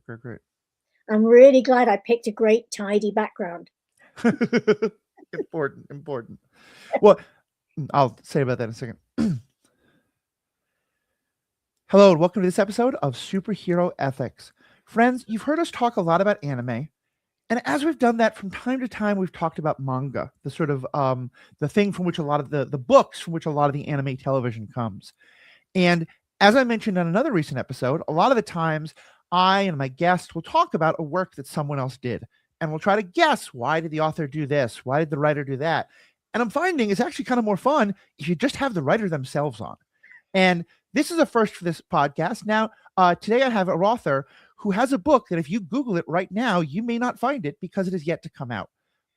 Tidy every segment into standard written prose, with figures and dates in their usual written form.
Great. I'm really glad I picked a great, tidy background. Important. Well, I'll say about that in a second. Hello, and welcome to this episode of Superhero Ethics. Friends, you've heard us talk a lot about anime, and as we've done that from time to time, we've talked about manga, the sort of the thing from which a lot of the books from which a lot of the anime television comes. And as I mentioned on another recent episode, a lot of the times I and my guest will talk about a work that someone else did, and we'll try to guess, why did the author do this? Why did the writer do that? And I'm finding it's actually kind of more fun if you just have the writer themselves on. And this is a first for this podcast. Now, today I have an author who has a book that if you Google it right now, you may not find it because it is yet to come out.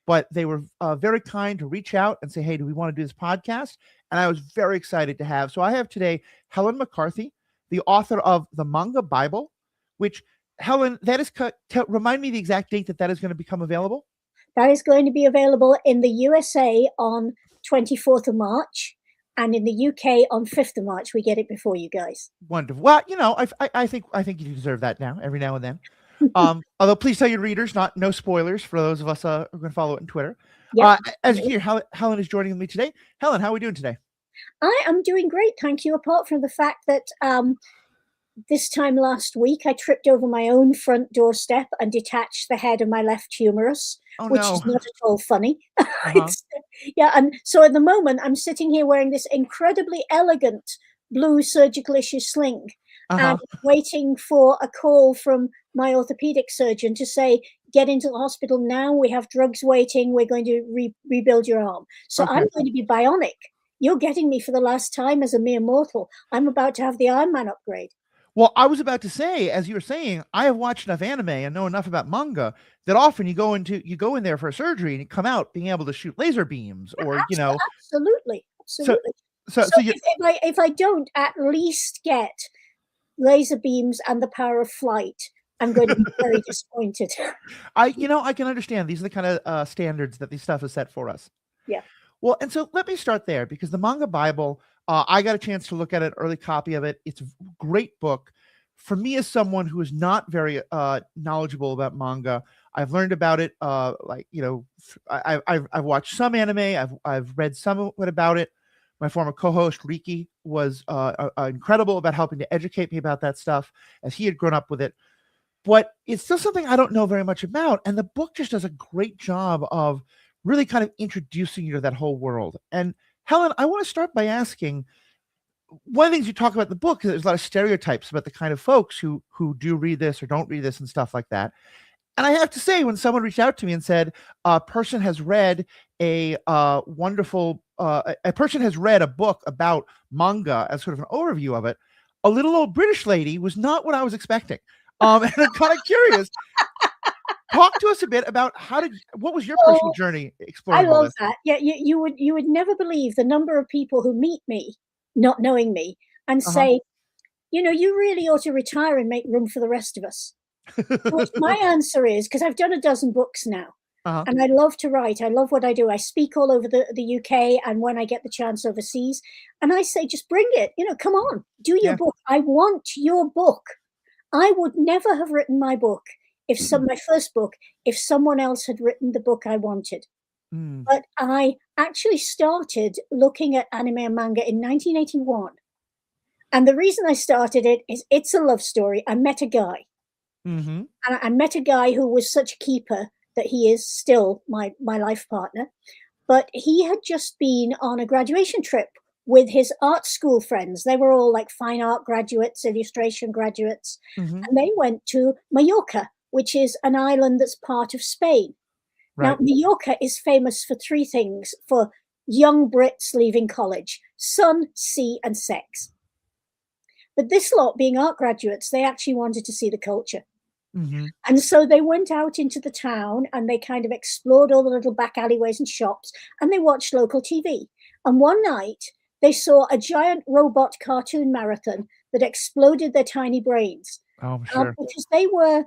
But they were very kind to reach out and say, hey, do we want to do this podcast? And I was very excited to have. So I have today Helen McCarthy, the author of the Manga Bible, which, Helen, that is, remind me the exact date that is going to become available. That is going to be available in the USA on 24th of March. And in the UK on 5th of March. We get it before you guys. Wonderful. Well, I think you deserve that now, every now and then. Although please tell your readers, no spoilers for those of us who are going to follow it on Twitter. Yep. As you hear, Helen is joining me today. Helen, how are we doing today? I am doing great, thank you. Apart from the fact that this time last week, I tripped over my own front doorstep and detached the head of my left humerus, which is not at all funny. Yeah, and so at the moment, I'm sitting here wearing this incredibly elegant blue surgical issue sling and waiting for a call from my orthopedic surgeon to say, get into the hospital now. We have drugs waiting. We're going to rebuild your arm. So I'm going to be bionic. You're getting me for the last time as a mere mortal. I'm about to have the Iron Man upgrade. Well, I was about to say, as you were saying, I have watched enough anime and know enough about manga that often you go in there for a surgery and you come out being able to shoot laser beams, or absolutely. So if I don't at least get laser beams and the power of flight, I'm going to be very disappointed. I can understand. These are the kind of standards that these stuff is set for us. Yeah. Well, and so let me start there, because the Manga Bible, I got a chance to look at an early copy of it. It's a great book. For me, as someone who is not very knowledgeable about manga, I've learned about it. I've watched some anime. I've read somewhat about it. My former co-host Riki was incredible about helping to educate me about that stuff, as he had grown up with it. But it's still something I don't know very much about. And the book just does a great job of really kind of introducing you to that whole world. And Helen, I want to start by asking, one of the things you talk about in the book is there's a lot of stereotypes about the kind of folks who do read this or don't read this and stuff like that. And I have to say, when someone reached out to me and said, a person has read a book about manga as sort of an overview of it, a little old British lady was not what I was expecting. And I'm kind of curious. Talk to us a bit about what was your personal journey exploring all this? I love that. Yeah, you would never believe the number of people who meet me, not knowing me, and say, you really ought to retire and make room for the rest of us. Which my answer is, because I've done a dozen books now, and I love to write. I love what I do. I speak all over the UK, and when I get the chance overseas, and I say, just bring it. Come on, do your book. I want your book. I would never have written my book my first book, if someone else had written the book I wanted. But I actually started looking at anime and manga in 1981. And the reason I started it is it's a love story. I met a guy. And I met a guy who was such a keeper that he is still my life partner. But he had just been on a graduation trip with his art school friends. They were all like fine art graduates, illustration graduates. And they went to Mallorca, which is an island that's part of Spain. Right. Now, Mallorca is famous for three things for young Brits leaving college: sun, sea, and sex. But this lot, being art graduates, they actually wanted to see the culture. And so they went out into the town and they kind of explored all the little back alleyways and shops, and they watched local TV. And one night they saw a giant robot cartoon marathon that exploded their tiny brains. Oh, sure. Because they were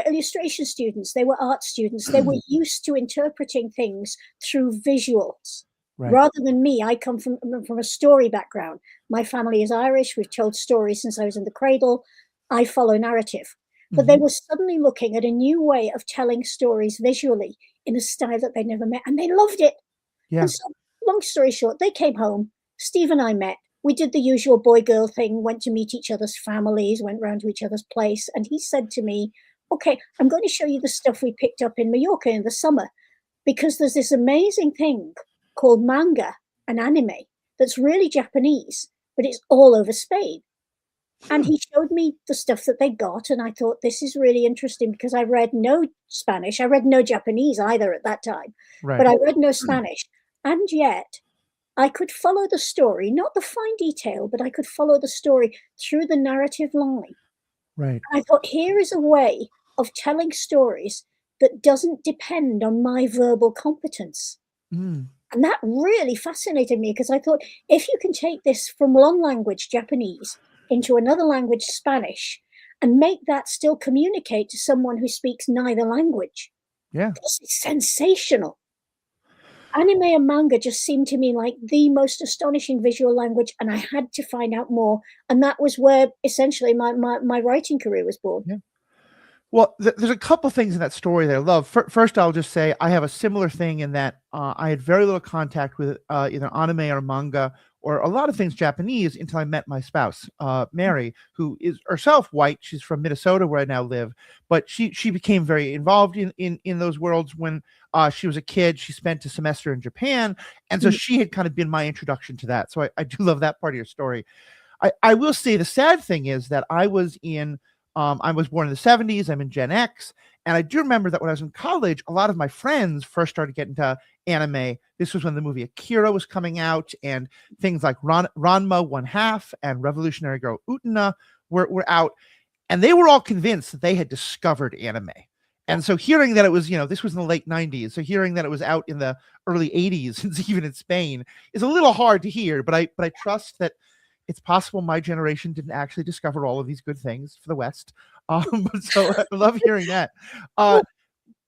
illustration students, they were art students, they were used to interpreting things through visuals. Right. Rather than me, I come from a story background. My family is Irish. We've told stories since I was in the cradle. I follow narrative. but they Mhm. were suddenly looking at a new way of telling stories visually in a style that they'd never met, and they loved it. And Yeah. so, long story short, they came home. Steve and I met. We did the usual boy girl thing, went to meet each other's families, went round to each other's place. And he said to me, "Okay, I'm going to show you the stuff we picked up in Mallorca in the summer, because there's this amazing thing called manga, an anime that's really Japanese, but it's all over Spain." And Hmm. he showed me the stuff that they got, and I thought, this is really interesting because I read no Spanish. I read no Japanese either at that time, but Right. I read no Spanish. And yet I could follow the story, not the fine detail, but I could follow the story through the narrative line. Right. And I thought, here is a way of telling stories that doesn't depend on my verbal competence. Mm. And that really fascinated me because I thought, if you can take this from one language, Japanese, into another language, Spanish, and make that still communicate to someone who speaks neither language, Yeah. this is sensational. Anime and manga just seemed to me like the most astonishing visual language, and I had to find out more. And that was where essentially my writing career was born. Yeah. Well, there's a couple things in that story that I love. First, I'll just say I have a similar thing in that I had very little contact with either anime or manga or a lot of things Japanese until I met my spouse, Mary, who is herself white. She's from Minnesota, where I now live, but she became very involved in those worlds when she was a kid. She spent a semester in Japan, and so Mhm. she had kind of been my introduction to that. So I do love that part of your story. I will say the sad thing is that I was born in the 70s. I'm in Gen X. And I do remember that when I was in college, a lot of my friends first started getting into anime. This was when the movie Akira was coming out, and things like Ranma One Half and Revolutionary Girl Utena were out. And they were all convinced that they had discovered anime. Yeah. And so hearing that it was, this was in the late 90s. So hearing that it was out in the early 80s, even in Spain, is a little hard to hear. But I trust that it's possible my generation didn't actually discover all of these good things for the West. So I love hearing that. Uh,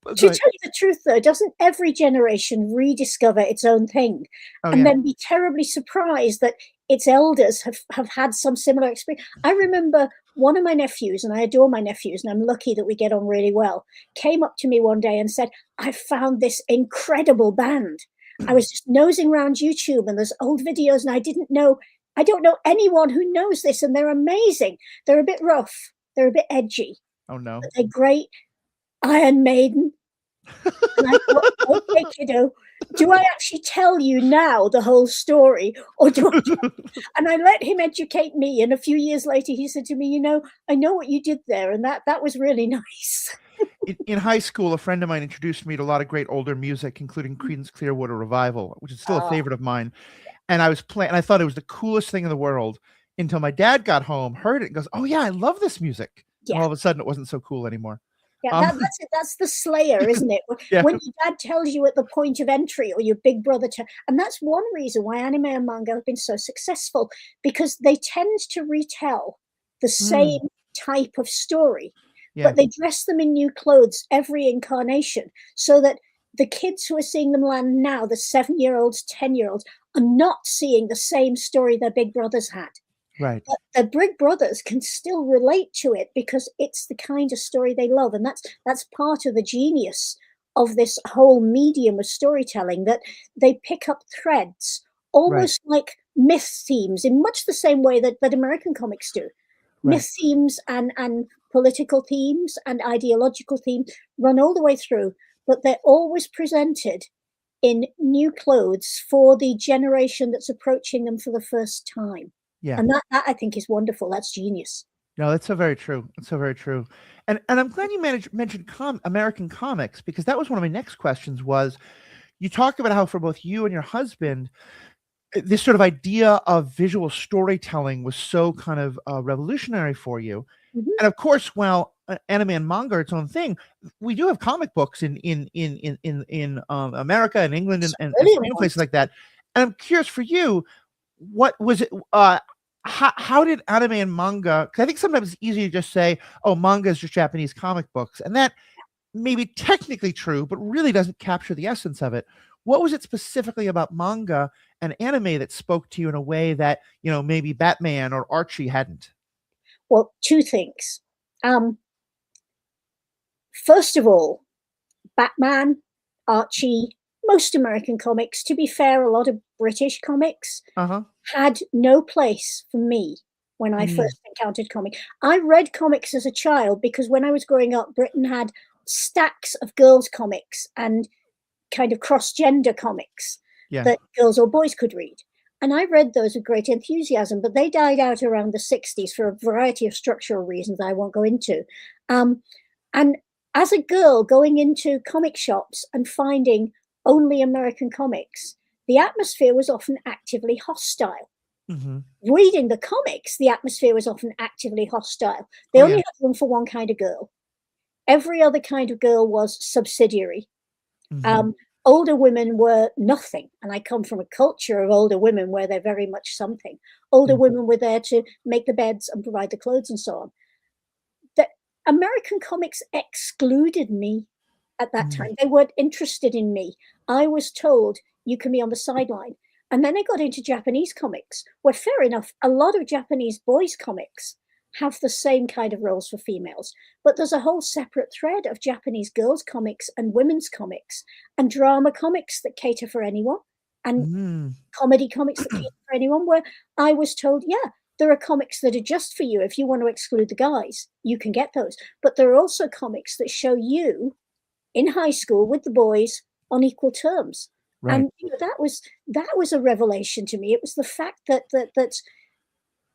Well, go to ahead. tell you the truth, though, doesn't every generation rediscover its own thing Oh and yeah, then be terribly surprised that its elders have had some similar experience? I remember one of my nephews, and I adore my nephews, and I'm lucky that we get on really well, came up to me one day and said, "I found this incredible band. I was just nosing around YouTube and there's old videos, and I don't know anyone who knows this, and they're amazing. They're a bit rough, they're a bit edgy, oh no. but they're great. Iron Maiden." And I thought, "Okay, kiddo, do I actually tell you now the whole story, or do I?" And I let him educate me, and a few years later, he said to me, I know what you did there, and that was really nice." In high school, a friend of mine introduced me to a lot of great older music, including Creedence Clearwater Revival, which is still a Ah, favorite of mine. And I was playing, and I thought it was the coolest thing in the world until my dad got home, heard it, and goes, "Oh yeah, I love this music." And yeah. all of a sudden, it wasn't so cool anymore. Yeah, Um, that's it. That's the slayer, isn't it? yeah, When your dad tells you at the point of entry, or your big brother, and that's one reason why anime and manga have been so successful, because they tend to retell the mm, same type of story, yeah, but they dress them in new clothes every incarnation, so that the kids who are seeing them land now, the 7-year-olds, 10-year-olds, are not seeing the same story their big brothers had. right, But the Brig brothers can still relate to it because it's the kind of story they love, and that's part of the genius of this whole medium of storytelling, that they pick up threads right, almost like myth themes in much the same way that American comics do. right. Myth themes and political themes and ideological themes run all the way through, but they're always presented in new clothes for the generation that's approaching them for the first time. Yeah. And that I think is wonderful. That's genius. No, that's so very true. That's so very true. And I'm glad you mentioned American comics, because that was one of my next questions. Was you talked about how for both you and your husband, this sort of idea of visual storytelling was so kind of revolutionary for you. Mhm. And of course, while anime and manga are its own thing, we do have comic books in America and England Some and brilliant Spain, places ones. like that. And I'm curious for you, what was it? How did anime and manga? Because I think sometimes it's easy to just say, "Oh, manga is just Japanese comic books," and that may be technically true, but really doesn't capture the essence of it. What was it specifically about manga and anime that spoke to you in a way that maybe Batman or Archie hadn't? Well, 2 things. Um, first of all, Batman, Archie, most American comics. To be fair, a lot of British comics had no place for me when I first encountered comics. I read comics as a child because when I was growing up, Britain had stacks of girls' comics and kind of cross-gender comics that girls or boys could read. And I read those with great enthusiasm, but they died out around the 60s for a variety of structural reasons I won't go into. And as a girl going into comic shops and finding only American comics, the atmosphere was often actively hostile. Reading the comics, the atmosphere was often actively hostile. They only had room for one kind of girl. Every other kind of girl was subsidiary. Older women were nothing. And I come from a culture of older women where they're very much something. Older women were there to make the beds and provide the clothes and so on. The American comics excluded me at that time. They weren't interested in me. I was told, you can be on the sideline. And then I got into Japanese comics, where fair enough, a lot of Japanese boys' comics have the same kind of roles for females, but there's a whole separate thread of Japanese girls' comics and women's comics and drama comics that cater for anyone and comedy comics that cater for anyone, where I was told, yeah, there are comics that are just for you. If you want to exclude the guys, you can get those. But there are also comics that show you in high school with the boys on equal terms. Right. And you know, that was a revelation to me. It was the fact that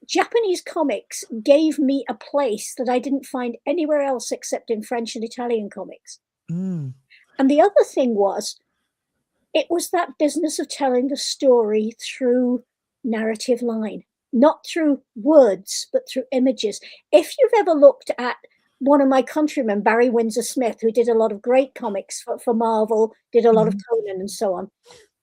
Japanese comics gave me a place that I didn't find anywhere else except in French and Italian comics. And the other thing was, it was that business of telling the story through narrative line, not through words, but through images. If you've ever looked at one of my countrymen, Barry Windsor Smith, who did a lot of great comics for Marvel, did a lot of Conan and so on.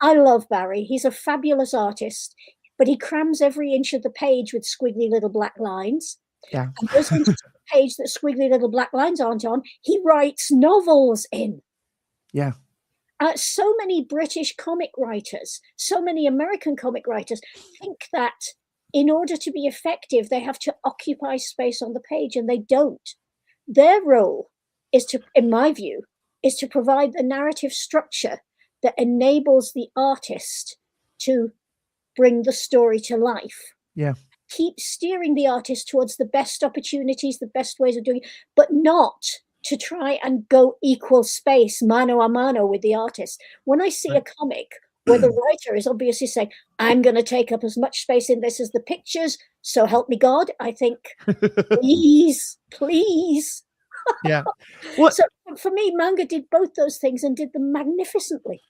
I love Barry. He's a fabulous artist, but he crams every inch of the page with squiggly little black lines. Yeah. And those inches of the page that squiggly little black lines aren't on, he writes novels in. Yeah. So many British comic writers, so many American comic writers think that in order to be effective, they have to occupy space on the page, and they don't. Their role is to, in my view, is to provide the narrative structure that enables the artist to bring the story to life. Yeah. Keep steering the artist towards the best opportunities, the best ways of doing it, but not to try and go equal space, mano a mano with the artist. When I see a comic where the writer is obviously saying, I'm going to take up as much space in this as the pictures, so help me God, I think, please. Yeah. Well, so for me, Manga did both those things and did them magnificently.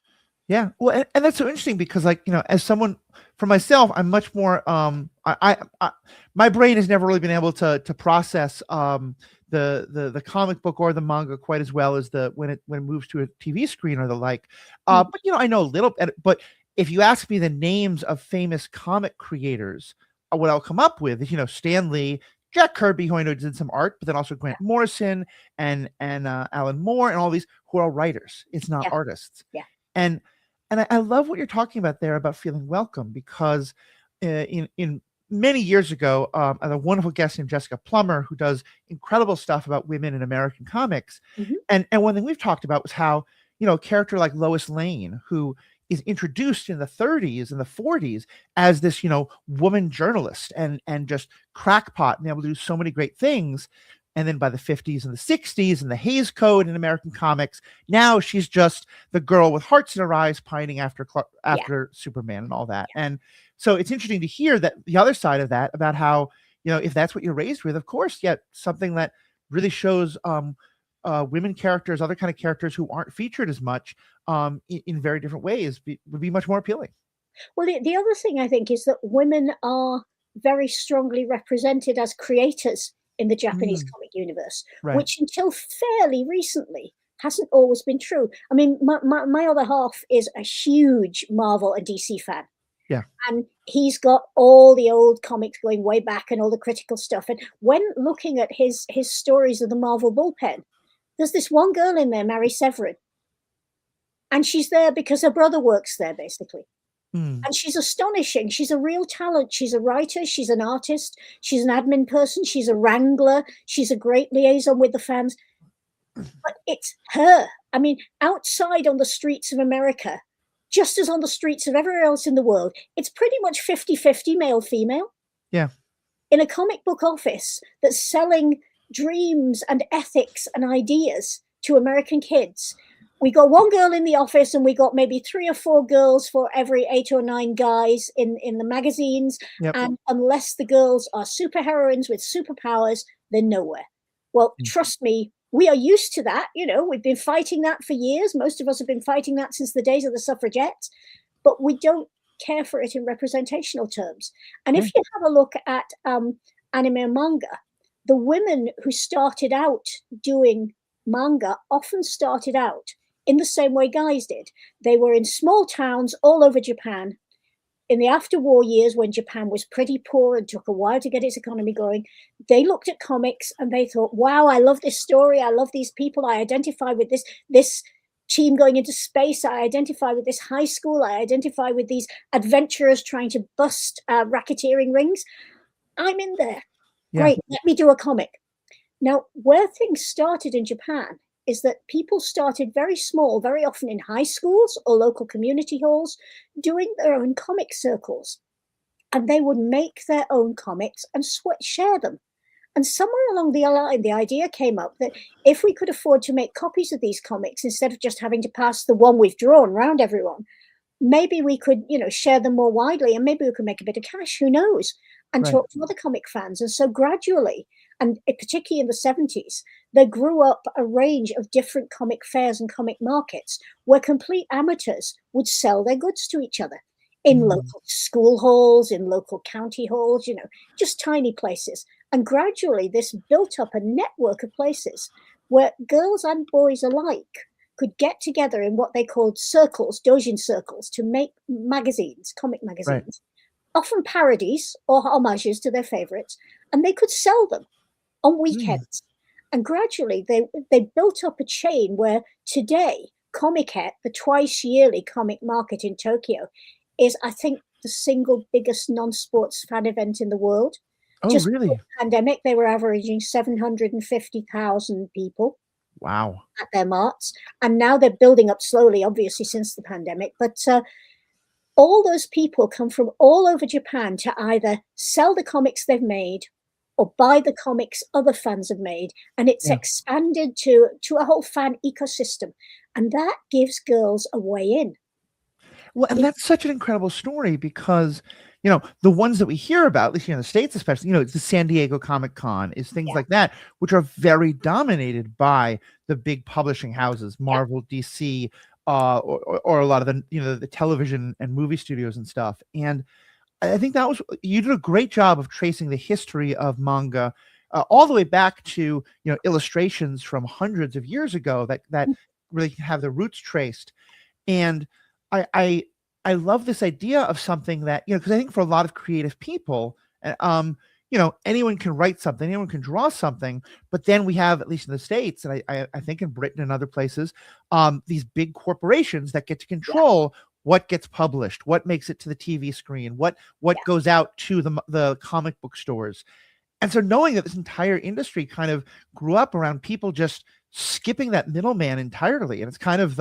Yeah. Well, and that's so interesting because, like, you know, as someone, for myself, I'm much more, my brain has never really been able to process the comic book or the manga quite as well as when it moves to a TV screen or the like. But you know, I know a little bit. But if you ask me the names of famous comic creators, what I'll come up with is, you know, Stan Lee, Jack Kirby, who I know did some art, but then also Grant Morrison and Alan Moore and all these who are writers. It's not artists. Yeah. And I love what you're talking about there about feeling welcome, because in many years ago, I had a wonderful guest named Jessica Plummer who does incredible stuff about women in American comics. And one thing we've talked about was how, you know, a character like Lois Lane, who is introduced in the 30s and the 40s as this, you know, woman journalist and just crackpot and able to do so many great things. And then by the 50s and the 60s and the Hays Code in American comics, now she's just the girl with hearts in her eyes pining after Superman and all that. Yeah. And so it's interesting to hear that the other side of that, about how, you know, if that's what you're raised with, of course, yet something that really shows women characters, other kind of characters who aren't featured as much in very different ways would be much more appealing. Well, the other thing I think is that women are very strongly represented as creators in the Japanese comic universe, which until fairly recently hasn't always been true. I mean, my other half is a huge Marvel and DC fan. Yeah. And he's got all the old comics going way back and all the critical stuff. And when looking at his stories of the Marvel bullpen, there's this one girl in there, Mary Severin. And she's there because her brother works there, basically. And she's astonishing. She's a real talent. She's a writer. She's an artist. She's an admin person. She's a wrangler. She's a great liaison with the fans. but it's her. I mean, outside on the streets of America, just as on the streets of everywhere else in the world, it's pretty much 50-50 male female. Yeah. In a comic book office that's selling dreams and ethics and ideas to American kids, we got one girl in the office and we got maybe 3 or 4 girls for every 8 or 9 guys in the magazines. Yep. And unless the girls are superheroines with superpowers, they're nowhere. Well, trust me, we are used to that. You know, we've been fighting that for years. Most of us have been fighting that since the days of the suffragettes, but we don't care for it in representational terms. And if you have a look at anime and manga, the women who started out doing manga often started out in the same way guys did. They were in small towns all over Japan. In the after-war years, when Japan was pretty poor and took a while to get its economy going, they looked at comics and they thought, wow, I love this story. I love these people. I identify with this team going into space. I identify with this high school. I identify with these adventurers trying to bust racketeering rings. I'm in there. Yeah. Great, let me do a comic. Now, where things started in Japan is that people started very small, very often in high schools or local community halls, doing their own comic circles. And they would make their own comics and share them. And somewhere along the line, the idea came up that if we could afford to make copies of these comics instead of just having to pass the one we've drawn around everyone, maybe we could, share them more widely, and maybe we could make a bit of cash, who knows, and talk to other comic fans. And so gradually, and particularly in the 70s, there grew up a range of different comic fairs and comic markets where complete amateurs would sell their goods to each other in local school halls, in local county halls, just tiny places. And gradually this built up a network of places where girls and boys alike could get together in what they called circles, doujin circles, to make magazines, comic magazines, often parodies or homages to their favorites, and they could sell them on weekends. And gradually they built up a chain where today Comiket, the twice yearly comic market in Tokyo, is, I think, the single biggest non-sports fan event in the world. Oh, Just really? before the pandemic, they were averaging 750,000 people. Wow. At their marts. And now they're building up slowly, obviously, since the pandemic. But all those people come from all over Japan to either sell the comics they've made or buy the comics other fans have made. And it's expanded to a whole fan ecosystem. And that gives girls a way in. Well, and that's such an incredible story because, the ones that we hear about, at least here in the States, especially, it's the San Diego Comic-Con, is things like that, which are very dominated by the big publishing houses, Marvel, DC, or a lot of the television and movie studios and stuff. And I think you did a great job of tracing the history of manga all the way back to, illustrations from hundreds of years ago that really have the roots traced. And I love this idea of something that, because I think for a lot of creative people, anyone can write something, anyone can draw something, but then we have, at least in the States, and I think in Britain and other places, these big corporations that get to control what gets published, what makes it to the TV screen, what goes out to the comic book stores. And so knowing that this entire industry kind of grew up around people just skipping that middleman entirely, and it's kind of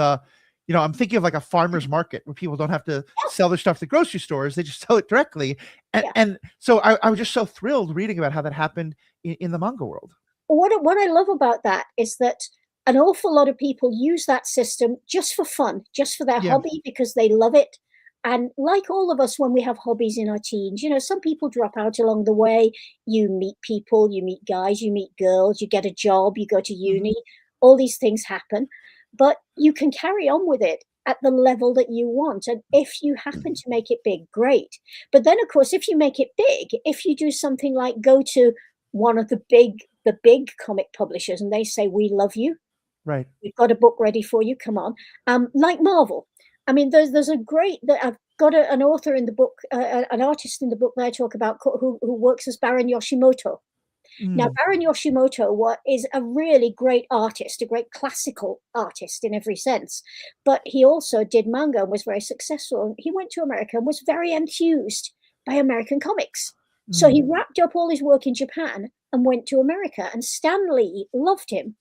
I'm thinking of like a farmer's market where people don't have to sell their stuff to grocery stores. They just sell it directly. And so I was just so thrilled reading about how that happened in the manga world. What I love about that is that an awful lot of people use that system just for fun, just for their hobby, because they love it. And like all of us, when we have hobbies in our teens, some people drop out along the way. You meet people, you meet guys, you meet girls, you get a job, you go to uni, all these things happen. But you can carry on with it at the level that you want. And if you happen to make it big, great. But then, of course, if you make it big, if you do something like go to one of the big comic publishers and they say, we love you. Right. We've got a book ready for you. Come on. Like Marvel. I mean, there's a great, I've got an author in the book, an artist in the book that I talk about who works as Baron Yoshimoto. Now, Baron Yoshimoto is a really great artist, a great classical artist in every sense, but he also did manga and was very successful. He went to America and was very enthused by American comics. So he wrapped up all his work in Japan and went to America, and Stan Lee loved him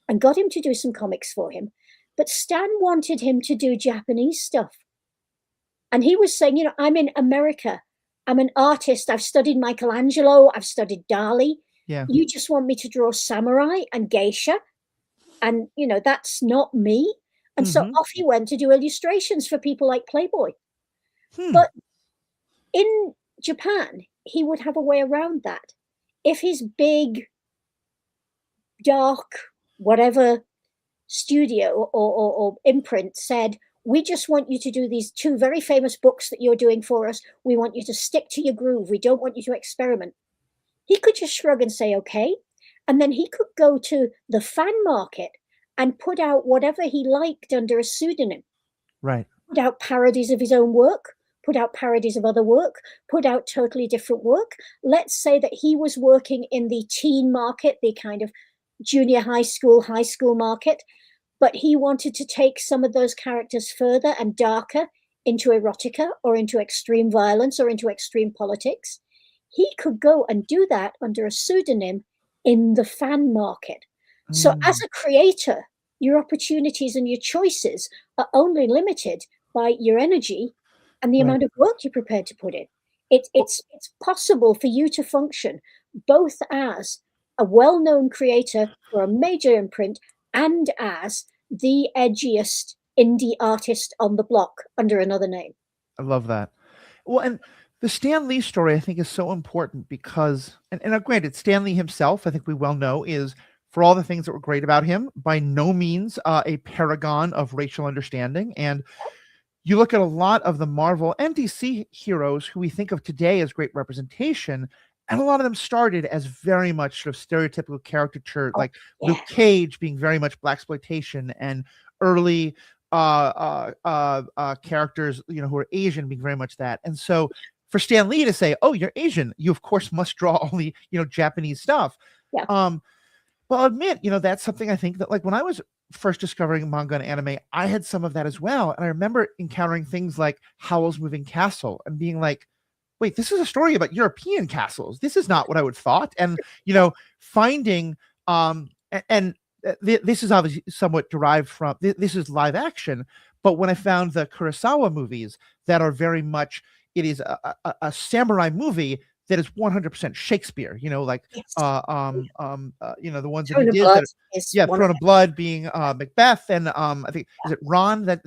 and got him to do some comics for him. But Stan wanted him to do Japanese stuff. And he was saying, I'm in America. I'm an artist. I've studied Michelangelo. I've studied Dali. Yeah. You just want me to draw samurai and geisha. And, that's not me. And so off he went to do illustrations for people like Playboy. But in Japan, he would have a way around that. If his big, dark, whatever studio or imprint said, we just want you to do these 2 very famous books that you're doing for us. We want you to stick to your groove. We don't want you to experiment. He could just shrug and say, okay. And then he could go to the fan market and put out whatever he liked under a pseudonym. Right. Put out parodies of his own work, put out parodies of other work, put out totally different work. Let's say that he was working in the teen market, the kind of junior high school market, but he wanted to take some of those characters further and darker into erotica or into extreme violence or into extreme politics. He could go and do that under a pseudonym in the fan market. So as a creator, your opportunities and your choices are only limited by your energy and the amount of work you're prepared to put in. It's possible for you to function both as a well-known creator for a major imprint and as the edgiest indie artist on the block under another name. I love that. Well, and the Stan Lee story, I think, is so important because, and granted, Stan Lee himself, I think we well know, is, for all the things that were great about him, by no means a paragon of racial understanding. And you look at a lot of the Marvel and DC heroes who we think of today as great representation, and a lot of them started as very much sort of stereotypical caricature, like Luke Cage being very much blaxploitation, and early characters, who are Asian being very much that. And so for Stan Lee to say, "Oh, you're Asian, you of course must draw only, Japanese stuff." Yeah. Well, I'll admit, that's something I think that, like, when I was first discovering manga and anime, I had some of that as well. And I remember encountering things like Howl's Moving Castle and being like, wait, this is a story about European castles. This is not what I would have thought. And, finding, this is obviously somewhat derived from, this is live action. But when I found the Kurosawa movies that are very much, it is a samurai movie that is 100% Shakespeare, the ones that he did. Throne of Blood being Macbeth, and I think is it Ron that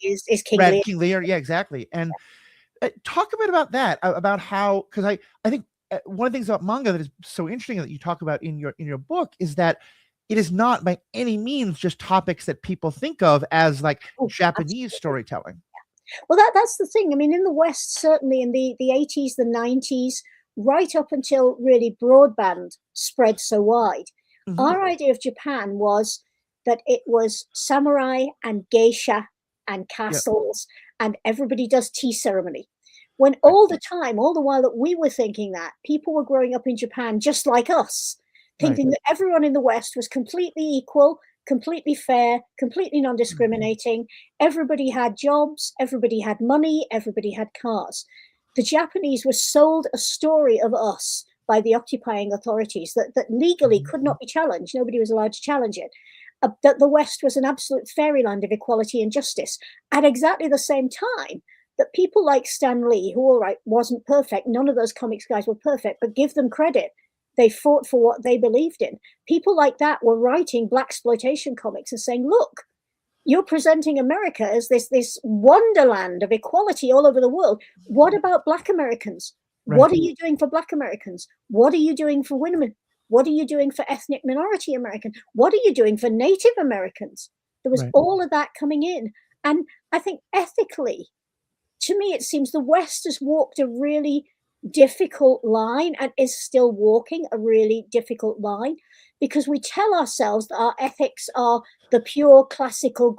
is King Lear. King Lear, yeah, exactly. And talk a bit about that, about how, because I think one of the things about manga that is so interesting that you talk about in your book is that it is not by any means just topics that people think of as like Japanese storytelling. Well, that's the thing. I mean, in the West, certainly in the 80s, the 90s, right up until really broadband spread so wide, our idea of Japan was that it was samurai and geisha and castles, and everybody does tea ceremony. When all the time, all the while that we were thinking that, people were growing up in Japan just like us, thinking that everyone in the West was completely equal, completely fair, completely non-discriminating. Everybody had jobs, everybody had money, everybody had cars. The Japanese were sold a story of us by the occupying authorities that legally could not be challenged. Nobody was allowed to challenge it. That the West was an absolute fairyland of equality and justice. At exactly the same time that people like Stan Lee, who, all right, wasn't perfect, none of those comics guys were perfect, but give them credit. They fought for what they believed in. People like that were writing blaxploitation comics and saying, look, you're presenting America as this wonderland of equality all over the world. What about Black Americans? What are you doing for Black Americans? What are you doing for women? What are you doing for ethnic minority Americans? What are you doing for Native Americans? There was all of that coming in. And I think ethically, to me, it seems the West has walked a really difficult line and is still walking a really difficult line, because we tell ourselves that our ethics are the pure classical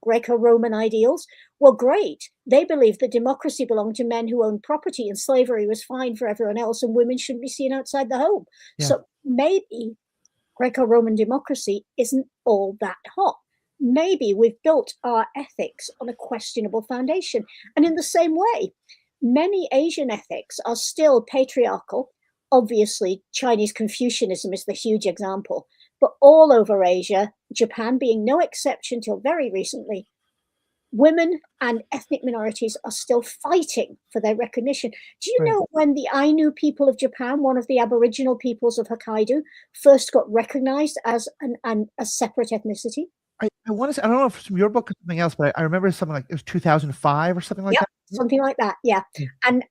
Greco-Roman ideals. Well, great. They believe that democracy belonged to men who owned property and slavery was fine for everyone else and women shouldn't be seen outside the home. So maybe Greco-Roman democracy isn't all that hot. Maybe we've built our ethics on a questionable foundation. And in the same way, many Asian ethics are still patriarchal. Obviously, Chinese Confucianism is the huge example. but all over Asia, Japan being no exception till very recently, women and ethnic minorities are still fighting for their recognition. Do you know when the Ainu people of Japan, one of the Aboriginal peoples of Hokkaido, first got recognized as a separate ethnicity? I want to say, I don't know if it's from your book or something else, but I remember something like it was 2005 or something like Yep, that. something like that, yeah. Yeah. And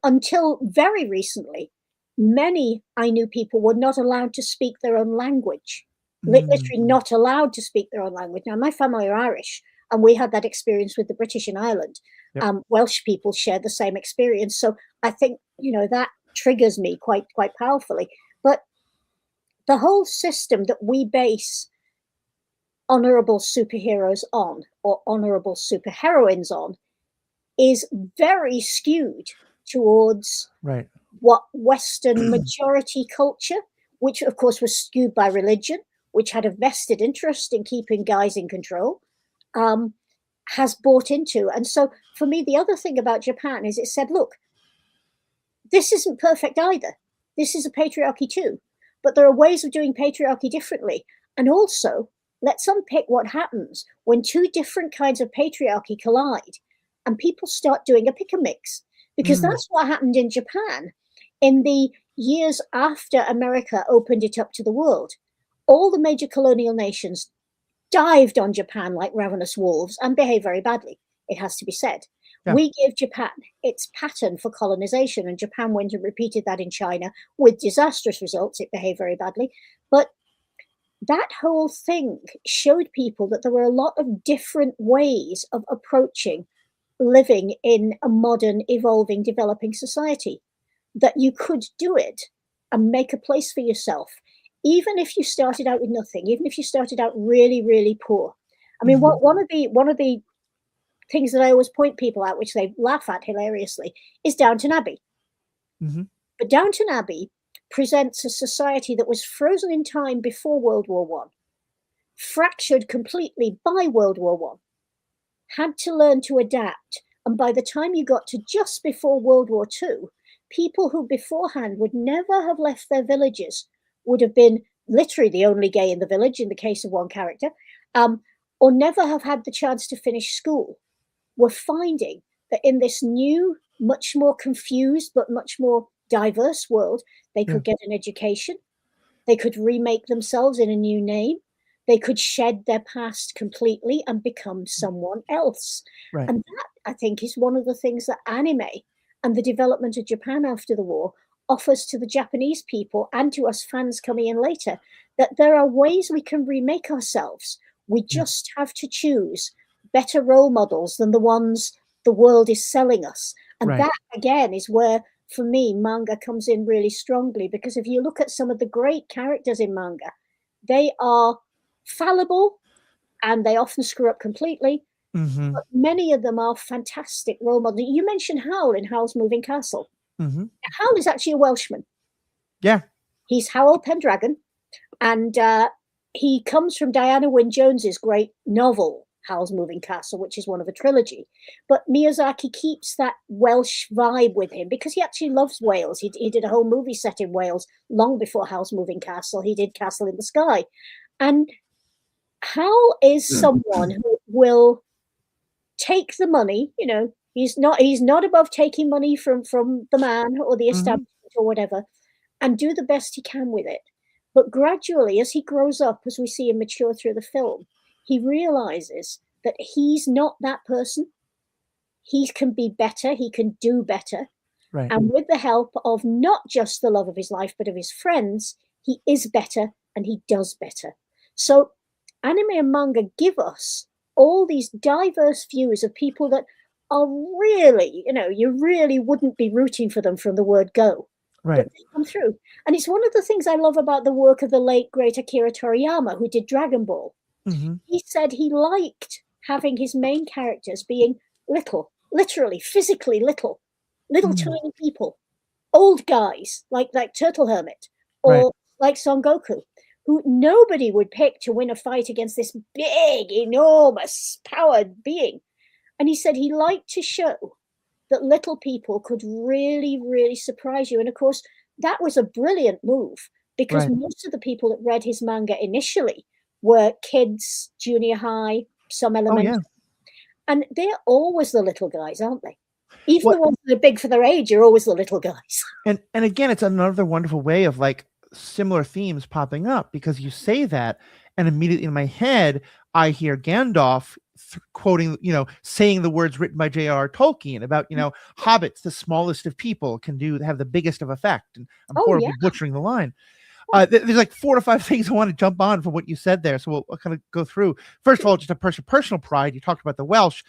until very recently, many Ainu people were not allowed to speak their own language, literally not allowed to speak their own language. Now, my family are Irish, and we had that experience with the British in Ireland. Yep. Welsh people share the same experience. So I think, that triggers me quite powerfully. But the whole system that we base honorable superheroes on, or honorable superheroines on, is very skewed towards what Western majority culture, which of course was skewed by religion, which had a vested interest in keeping guys in control, has bought into. And so for me, the other thing about Japan is it said, look, this isn't perfect either. This is a patriarchy too, but there are ways of doing patriarchy differently. And also, let's unpick what happens when two different kinds of patriarchy collide and people start doing a pick and mix, because that's what happened in Japan in the years after America opened it up to the world. All the major colonial nations dived on Japan like ravenous wolves and behaved very badly, it has to be said. Yeah. We gave Japan its pattern for colonization, and Japan went and repeated that in China with disastrous results. It behaved very badly. But that whole thing showed people that there were a lot of different ways of approaching living in a modern, evolving, developing society, that you could do it and make a place for yourself, even if you started out with nothing, even if you started out really, really poor. I mean, one of the things that I always point people at, which they laugh at hilariously, is Downton Abbey. But Downton Abbey presents a society that was frozen in time before World War I, fractured completely by World War I, had to learn to adapt. And by the time you got to just before World War II, people who beforehand would never have left their villages would have been literally the only gay in the village, in the case of one character, or never have had the chance to finish school, were finding that in this new, much more confused, but much more diverse world, they could get an education, they could remake themselves in a new name, they could shed their past completely and become someone else. And that, I think, is one of the things that anime and the development of Japan after the war offers to the Japanese people and to us fans coming in later, that there are ways we can remake ourselves. We just have to choose better role models than the ones the world is selling us. And that, again, is where, for me, manga comes in really strongly, because if you look at some of the great characters in manga, they are fallible and they often screw up completely. But many of them are fantastic role models. You mentioned Howl in Howl's Moving Castle. Howl is actually a Welshman. Yeah. He's Howell Pendragon, and he comes from Diana Wynne Jones's great novel, Howl's Moving Castle, which is one of a trilogy. But Miyazaki keeps that Welsh vibe with him because he actually loves Wales. He did a whole movie set in Wales long before Howl's Moving Castle. He did Castle in the Sky. And Howl is someone who will take the money, he's not above taking money from the man or the establishment or whatever, and do the best he can with it. But gradually, as he grows up, as we see him mature through the film, he realizes that he's not that person. He can be better. He can do better. And with the help of not just the love of his life, but of his friends, he is better and he does better. So anime and manga give us all these diverse views of people that are really, you really wouldn't be rooting for them from the word go. But they come through. And it's one of the things I love about the work of the late, great Akira Toriyama, who did Dragon Ball. He said he liked having his main characters being little, literally, physically little tiny people, old guys, like Turtle Hermit, or like Son Goku, who nobody would pick to win a fight against this big, enormous, powered being. And he said he liked to show that little people could really, really surprise you. And of course, that was a brilliant move, because Right. most of the people that read his manga initially were kids, junior high, some Oh, yeah. elementary, and they're always the little guys, aren't they? Even the What ones that are big for their age are always the little guys. and again, it's another wonderful way of, like, similar themes popping up because you say that, and immediately in my head, I hear Gandalf quoting, saying the words written by J.R.R. Tolkien about, hobbits, the smallest of people, have the biggest of effect. And I'm Oh, yeah. horribly butchering the line. There's like 4 or 5 things I want to jump on from what you said there, so we'll kind of go through. First of all, just a personal pride. You talked about the Welsh.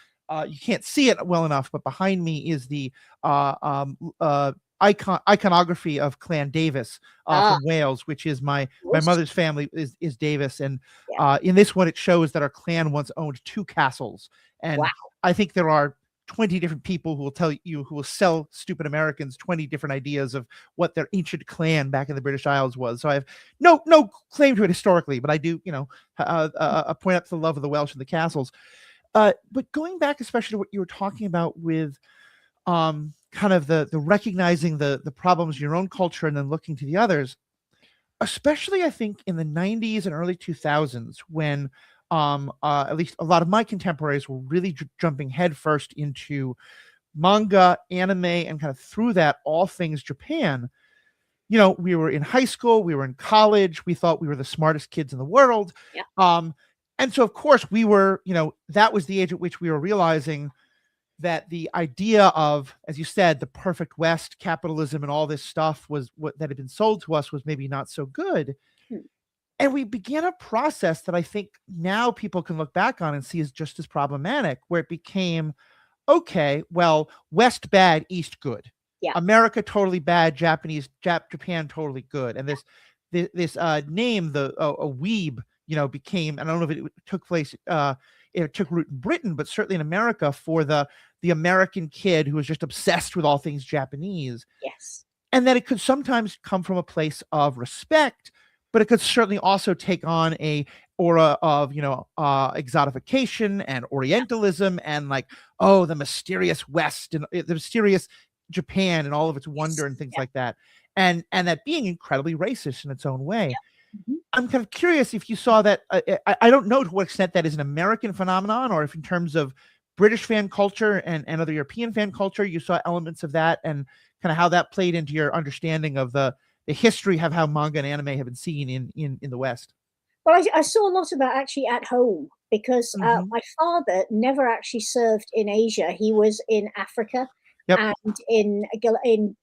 You can't see it well enough, but behind me is the uh, um, uh, iconography of Clan Davis Ah, from Wales, which is my yes. mother's family is Davis, and Yeah. in this one it shows that our clan once owned 2 castles, Wow. and I think there are 20 different people who will sell stupid Americans 20 different ideas of what their ancient clan back in the British Isles was. So I have no claim to it historically, but I do, point out the love of the Welsh and the castles. But going back, especially to what you were talking about with kind of the recognizing the problems in your own culture and then looking to the others, especially I think in the 90s and early 2000s when at least a lot of my contemporaries were really jumping headfirst into manga, anime, and kind of through that all things Japan. We were in high school, we were in college, we thought we were the smartest kids in the world. Yeah. And so of course we were, that was the age at which we were realizing that the idea of, as you said, the perfect West, capitalism, and all this stuff was what that had been sold to us was maybe not so good. Hmm. And we began a process that I think now people can look back on and see as just as problematic, where it became, okay, well, West bad, East good. Yeah. America totally bad, Japan totally good. And this name, a weeb, became, I don't know if it took place, it took root in Britain, but certainly in America for the American kid who was just obsessed with all things Japanese. Yes. And that it could sometimes come from a place of respect, but it could certainly also take on a aura of, exotification and Orientalism and like, oh, the mysterious West and the mysterious Japan and all of its wonder and things Yeah. like that. And that being incredibly racist in its own way. Mm-hmm. I'm kind of curious if you saw that. I don't know to what extent that is an American phenomenon, or if in terms of British fan culture and other European fan culture, you saw elements of that and kind of how that played into your understanding of the history of how manga and anime have been seen in the West. Well, I saw a lot of that actually at home because Mm-hmm. my father never actually served in Asia. He was in Africa Yep. and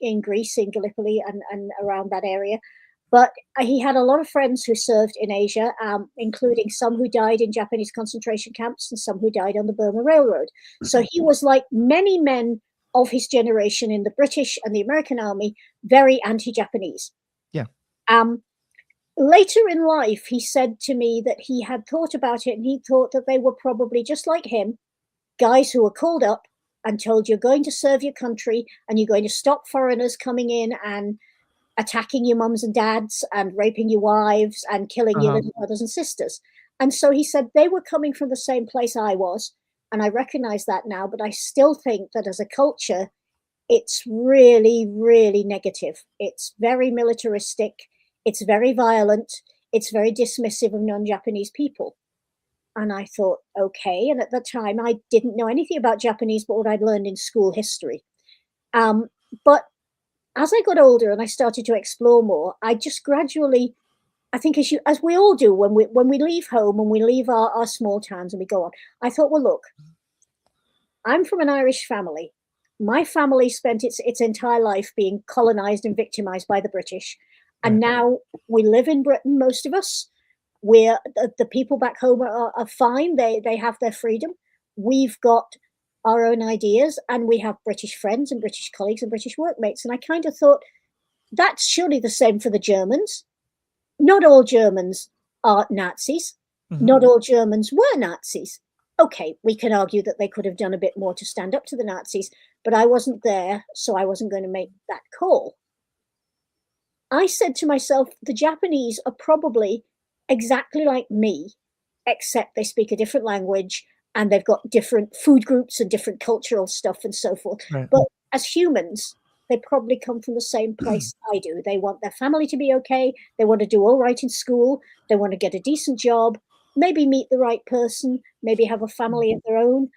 in Greece, in Gallipoli and around that area. But he had a lot of friends who served in Asia, including some who died in Japanese concentration camps and some who died on the Burma Railroad. So he was, like many men of his generation in the British and the American army, very anti-Japanese. Yeah. Later in life, he said to me that he had thought about it and he thought that they were probably just like him, guys who were called up and told you're going to serve your country and you're going to stop foreigners coming in and attacking your mums and dads and raping your wives and killing your little brothers and sisters. And so he said they were coming from the same place I was. And I recognize that now, but I still think that as a culture, it's really, really negative. It's very militaristic. It's very violent. It's very dismissive of non-Japanese people. And I thought, okay. And at the time, I didn't know anything about Japanese, but what I'd learned in school history. But as I got older and I started to explore more, I just gradually, I think as we all do when we leave home and we leave our small towns and we go on, I thought, well, look, I'm from an Irish family. My family spent its entire life being colonized and victimized by the British. And Right. now we live in Britain, most of us. We're the people back home are fine. They have their freedom. We've got our own ideas and we have British friends and British colleagues and British workmates. And I kind of thought that's surely the same for the Germans. Not all Germans are Nazis. Mm-hmm. Not all Germans were Nazis. Okay, we can argue that they could have done a bit more to stand up to the Nazis, but I wasn't there, so I wasn't going to make that call. I said to myself, the Japanese are probably exactly like me, except they speak a different language and they've got different food groups and different cultural stuff and so forth. Right. But as humans, they probably come from the same place I do. They want their family to be okay. They want to do all right in school. They want to get a decent job, maybe meet the right person, maybe have a family of their own.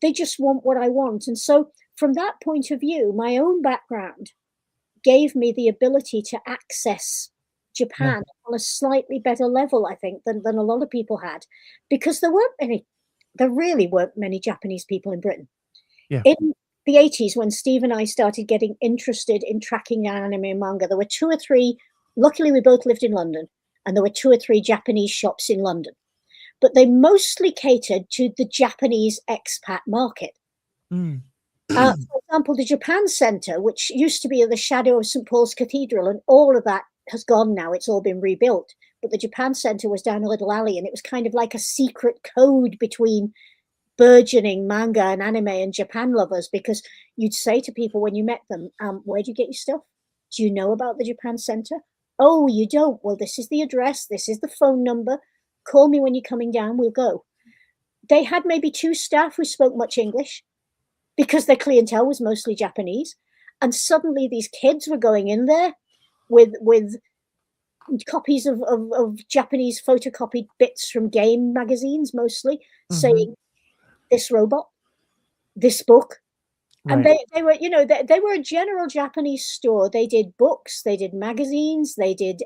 They just want what I want. And so, from that point of view, my own background gave me the ability to access Japan on a slightly better level, I think, than a lot of people had, because there really weren't many Japanese people in Britain. Yeah. In the 80s, when Steve and I started getting interested in tracking anime and manga, there were 2 or 3, luckily we both lived in London, and there were 2 or 3 Japanese shops in London. But they mostly catered to the Japanese expat market. For example, the Japan Centre, which used to be in the shadow of St. Paul's Cathedral, and all of that has gone now, it's all been rebuilt. But the Japan Centre was down a little alley, and it was kind of like a secret code between burgeoning manga and anime and Japan lovers, because you'd say to people when you met them, where do you get your stuff? Do you know about the Japan Centre? Oh, you don't? Well, this is the address, this is the phone number. Call me when you're coming down, we'll go. They had maybe 2 staff who spoke much English, because their clientele was mostly Japanese. And suddenly these kids were going in there with copies of Japanese photocopied bits from game magazines, mostly, saying, this robot, this book. And they were, you know, they were a general Japanese store. They did books, they did magazines, they did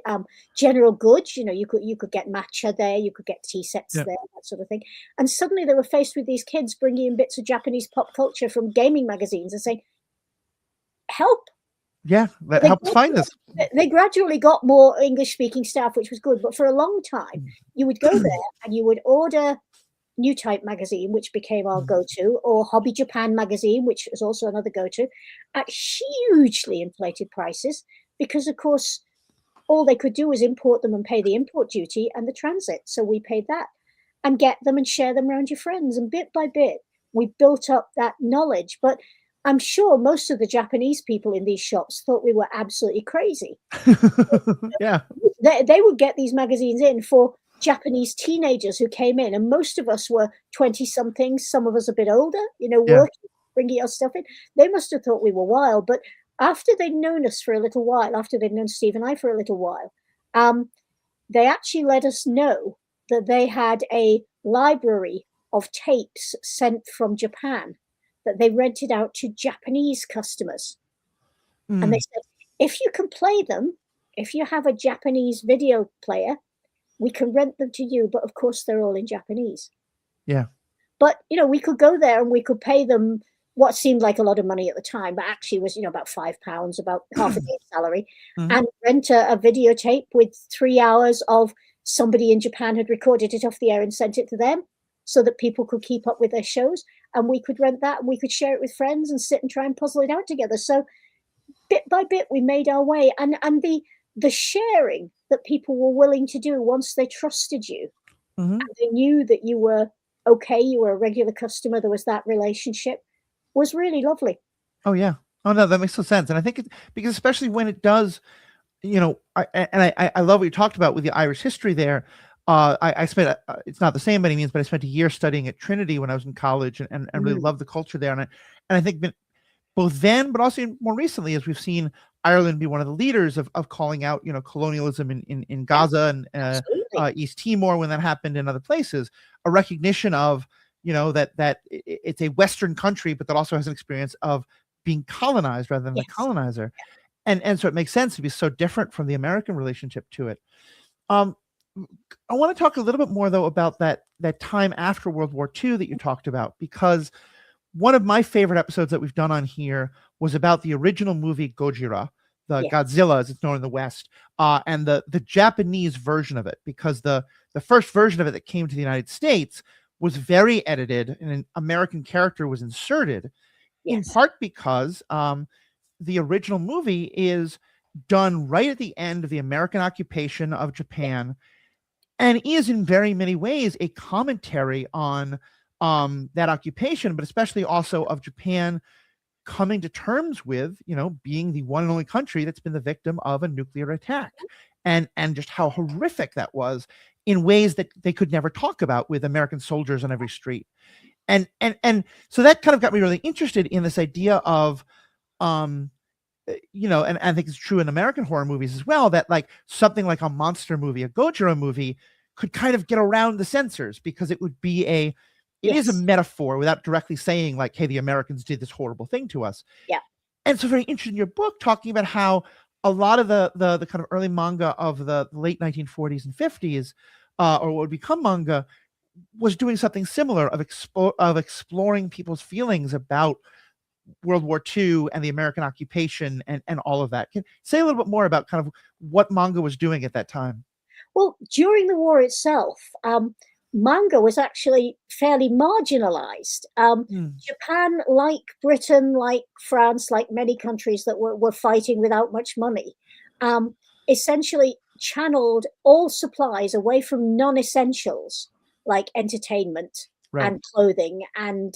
general goods. You know, you could get matcha there, you could get tea sets there, that sort of thing. And suddenly they were faced with these kids bringing in bits of Japanese pop culture from gaming magazines and saying, help. Yeah, that helps find this. They gradually got more English-speaking staff, which was good. But for a long time, you would go there and you would order New Type magazine, which became our go-to, or Hobby Japan magazine, which is also another go-to, at hugely inflated prices, because of course all they could do was import them and pay the import duty and the transit. So we paid that, and get them and share them around your friends. And bit by bit, we built up that knowledge. But I'm sure most of the Japanese people in these shops thought we were absolutely crazy. Yeah. They would get these magazines in for Japanese teenagers who came in, and most of us were 20-somethings, some of us a bit older, you know, working, bringing our stuff in. They must have thought we were wild. But after they'd known us for a little while, after they'd known Steve and I for a little while, they actually let us know that they had a library of tapes sent from Japan that they rented out to Japanese customers. And they said, if you can play them, if you have a Japanese video player, we can rent them to you, but of course they're all in Japanese. Yeah. But, you know, we could go there and we could pay them what seemed like a lot of money at the time, but actually was, you know, about £5, about half a day's salary, and rent a videotape with 3 hours of somebody in Japan had recorded it off the air and sent it to them so that people could keep up with their shows. And we could rent that and we could share it with friends and sit and try and puzzle it out together. So bit by bit, we made our way. And the sharing that people were willing to do once they trusted you, and they knew that you were okay, you were a regular customer, there was that relationship, was really lovely. Oh, yeah. Oh, no, that makes no sense. And I think because especially when it does, you know, I love what you talked about with the Irish history there. I spent, it's not the same by any means, but I spent a year studying at Trinity when I was in college, and really loved the culture there. And I think both then, but also more recently, as we've seen Ireland be one of the leaders of calling out, you know, colonialism in Gaza and East Timor when that happened, in other places, a recognition of, you know, that it's a Western country, but that also has an experience of being colonized rather than the colonizer. And so it makes sense to be so different from the American relationship to it. I want to talk a little bit more, though, about that time after World War II that you talked about, because one of my favorite episodes that we've done on here was about the original movie Gojira, the Godzilla, as it's known in the West, and the Japanese version of it, because the first version of it that came to the United States was very edited, and an American character was inserted, in part because the original movie is done right at the end of the American occupation of Japan, and is in very many ways a commentary on that occupation, but especially also of Japan coming to terms with, you know, being the one and only country that's been the victim of a nuclear attack, and just how horrific that was in ways that they could never talk about, with American soldiers on every street. And so that kind of got me really interested in this idea of and I think it's true in American horror movies as well, that like something like a monster movie, a Gojira movie, could kind of get around the censors because it would be it is a metaphor without directly saying like, hey, the Americans did this horrible thing to us. Yeah. And so very interesting in your book talking about how a lot of the kind of early manga of the late 1940s and 50s, or what would become manga, was doing something similar of exploring people's feelings about World War II and the American occupation and all of that. Can you say a little bit more about kind of what manga was doing at that time? Well, during the war itself, manga was actually fairly marginalized. Japan, like Britain, like France, like many countries that were fighting without much money, essentially channeled all supplies away from non-essentials like entertainment and clothing and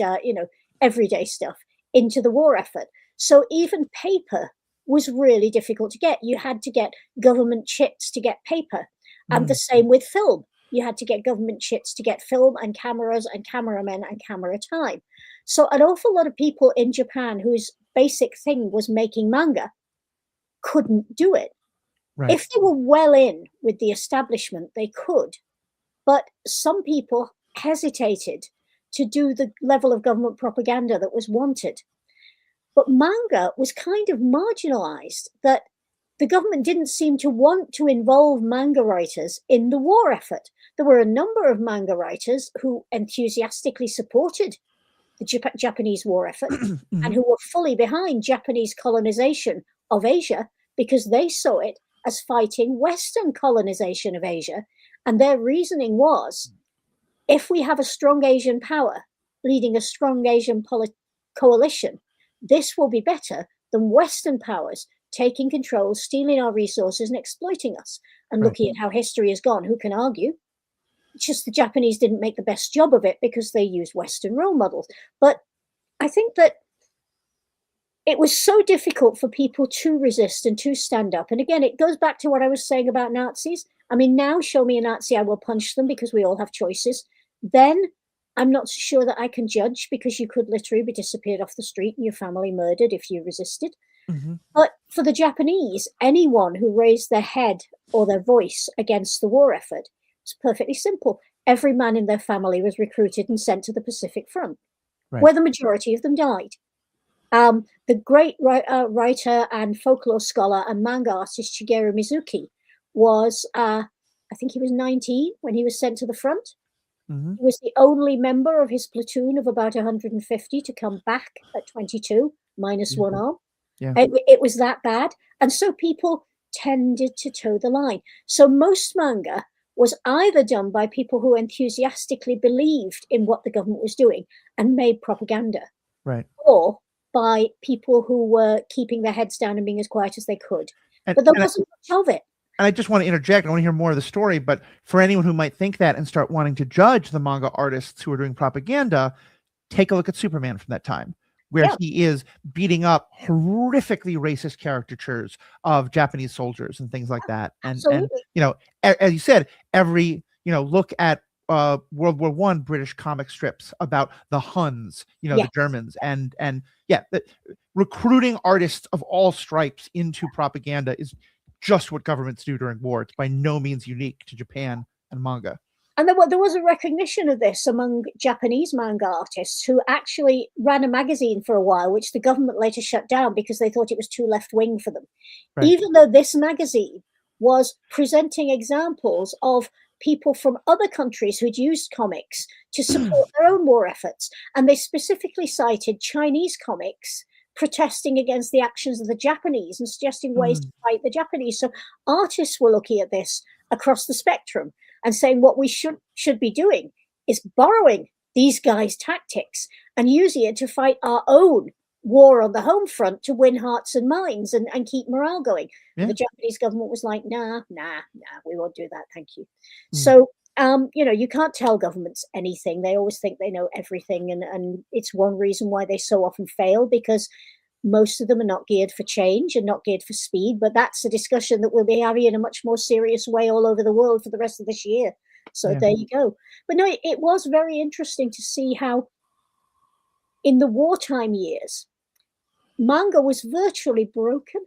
everyday stuff into the war effort. So even paper was really difficult to get. You had to get government chits to get paper. And the same with film. You had to get government chits to get film and cameras and cameramen and camera time. So an awful lot of people in Japan whose basic thing was making manga couldn't do it. If they were well in with the establishment, they could. But some people hesitated to do the level of government propaganda that was wanted. But manga was kind of marginalized, that the government didn't seem to want to involve manga writers in the war effort. There were a number of manga writers who enthusiastically supported the Japanese war effort and who were fully behind Japanese colonization of Asia because they saw it as fighting Western colonization of Asia. And their reasoning was, if we have a strong Asian power leading a strong Asian coalition, this will be better than Western powers taking control, stealing our resources and exploiting us. And looking at how history has gone, who can argue? It's just the Japanese didn't make the best job of it because they used Western role models. But I think that it was so difficult for people to resist and to stand up. And again, it goes back to what I was saying about Nazis. I mean, now show me a Nazi, I will punch them because we all have choices. Then I'm not so sure that I can judge because you could literally be disappeared off the street and your family murdered if you resisted. But for the Japanese, anyone who raised their head or their voice against the war effort was perfectly simple. Every man in their family was recruited and sent to the Pacific Front, where the majority of them died. The great writer and folklore scholar and manga artist Shigeru Mizuki was, I think he was 19 when he was sent to the front. He was the only member of his platoon of about 150 to come back at 22, minus one arm. It was that bad. And so people tended to toe the line. So most manga was either done by people who enthusiastically believed in what the government was doing and made propaganda, or by people who were keeping their heads down and being as quiet as they could. But there wasn't much of it. And I just want to interject. I want to hear more of the story. But for anyone who might think that and start wanting to judge the manga artists who are doing propaganda, take a look at Superman from that time, where he is beating up horrifically racist caricatures of Japanese soldiers and things like that. And as you said, every look at World War I British comic strips about the Huns, the Germans, and recruiting artists of all stripes into propaganda is just what governments do during war. It's by no means unique to Japan and manga. And there was a recognition of this among Japanese manga artists who actually ran a magazine for a while, which the government later shut down because they thought it was too left-wing for them. Even though this magazine was presenting examples of people from other countries who'd used comics to support their own war efforts. And they specifically cited Chinese comics protesting against the actions of the Japanese and suggesting ways to fight the Japanese. So artists were looking at this across the spectrum and saying what we should be doing is borrowing these guys' tactics and using it to fight our own war on the home front to win hearts and minds and keep morale going. The Japanese government was like, nah, we won't do that, thank you. So, you can't tell governments anything. They always think they know everything. And it's one reason why they so often fail, because most of them are not geared for change and not geared for speed. But that's a discussion that we'll be having in a much more serious way all over the world for the rest of this year. So there you go. But no, it was very interesting to see how in the wartime years, manga was virtually broken.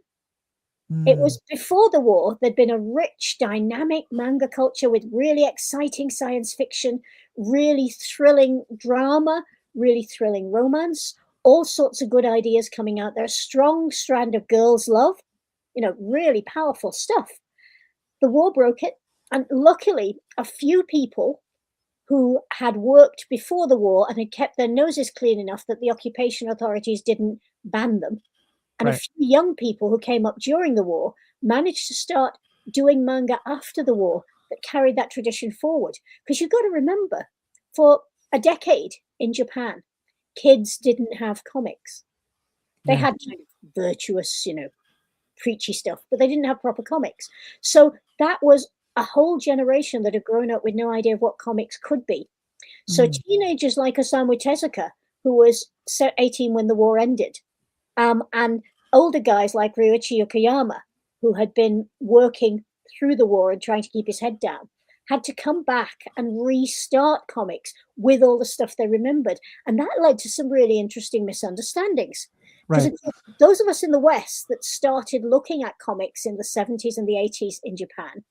It Mm, was before the war. There'd been a rich, dynamic manga culture with really exciting science fiction, really thrilling drama, really thrilling romance, all sorts of good ideas coming out there. A strong strand of girls' love, really powerful stuff. The war broke it, and luckily, a few people who had worked before the war and had kept their noses clean enough that the occupation authorities didn't ban them, and a right. few young people who came up during the war managed to start doing manga after the war that carried that tradition forward. Because you've got to remember, for a decade in Japan, kids didn't have comics. They Yeah. had kind of virtuous, preachy stuff, but they didn't have proper comics. So that was a whole generation that had grown up with no idea of what comics could be. So Mm, teenagers like Osamu Tezuka, who was 18 when the war ended, and older guys like Ryuichi Yokoyama, who had been working through the war and trying to keep his head down, had to come back and restart comics with all the stuff they remembered. And that led to some really interesting misunderstandings. Because right. those of us in the West that started looking at comics in the 70s and the 80s in Japan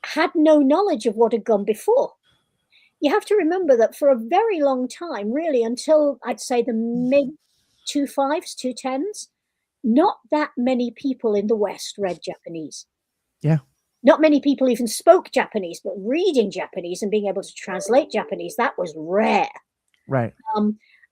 had no knowledge of what had gone before. You have to remember that for a very long time, really, until I'd say the mid 25s, 210s, not that many people in the West read Japanese. Yeah. Not many people even spoke Japanese, but reading Japanese and being able to translate Japanese, that was rare. Right.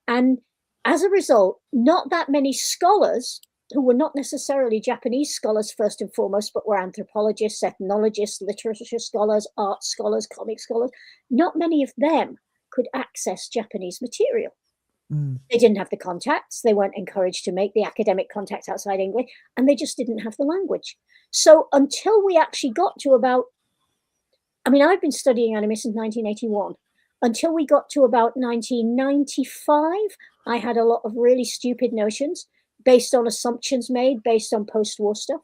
And as a result, not that many scholars who were not necessarily Japanese scholars first and foremost, but were anthropologists, ethnologists, literature scholars, art scholars, comic scholars, not many of them could access Japanese material. Mm, They didn't have the contacts. They weren't encouraged to make the academic contacts outside English, and they just didn't have the language. So until we actually got to about, I mean, I've been studying anime since 1981. Until we got to about 1995, I had a lot of really stupid notions based on assumptions made based on post-war stuff.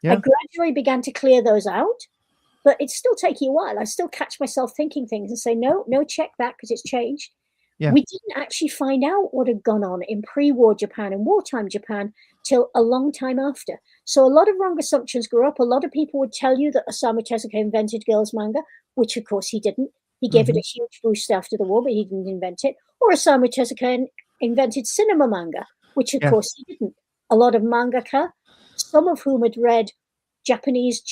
I yeah. gradually began to clear those out, but it's still taking a while. I still catch myself thinking things and say, no, no, check that because it's changed. Yeah. We didn't actually find out what had gone on in pre-war Japan and wartime Japan till a long time after. So a lot of wrong assumptions grew up. A lot of people would tell you that Osamu Tezuka invented girls manga, which of course he didn't. He gave it Hmm. a huge boost after the war, but he didn't invent it. Or Osamu Tezuka invented cinema manga, which of Yeah. course he didn't. A lot of mangaka, some of whom had read Japanese,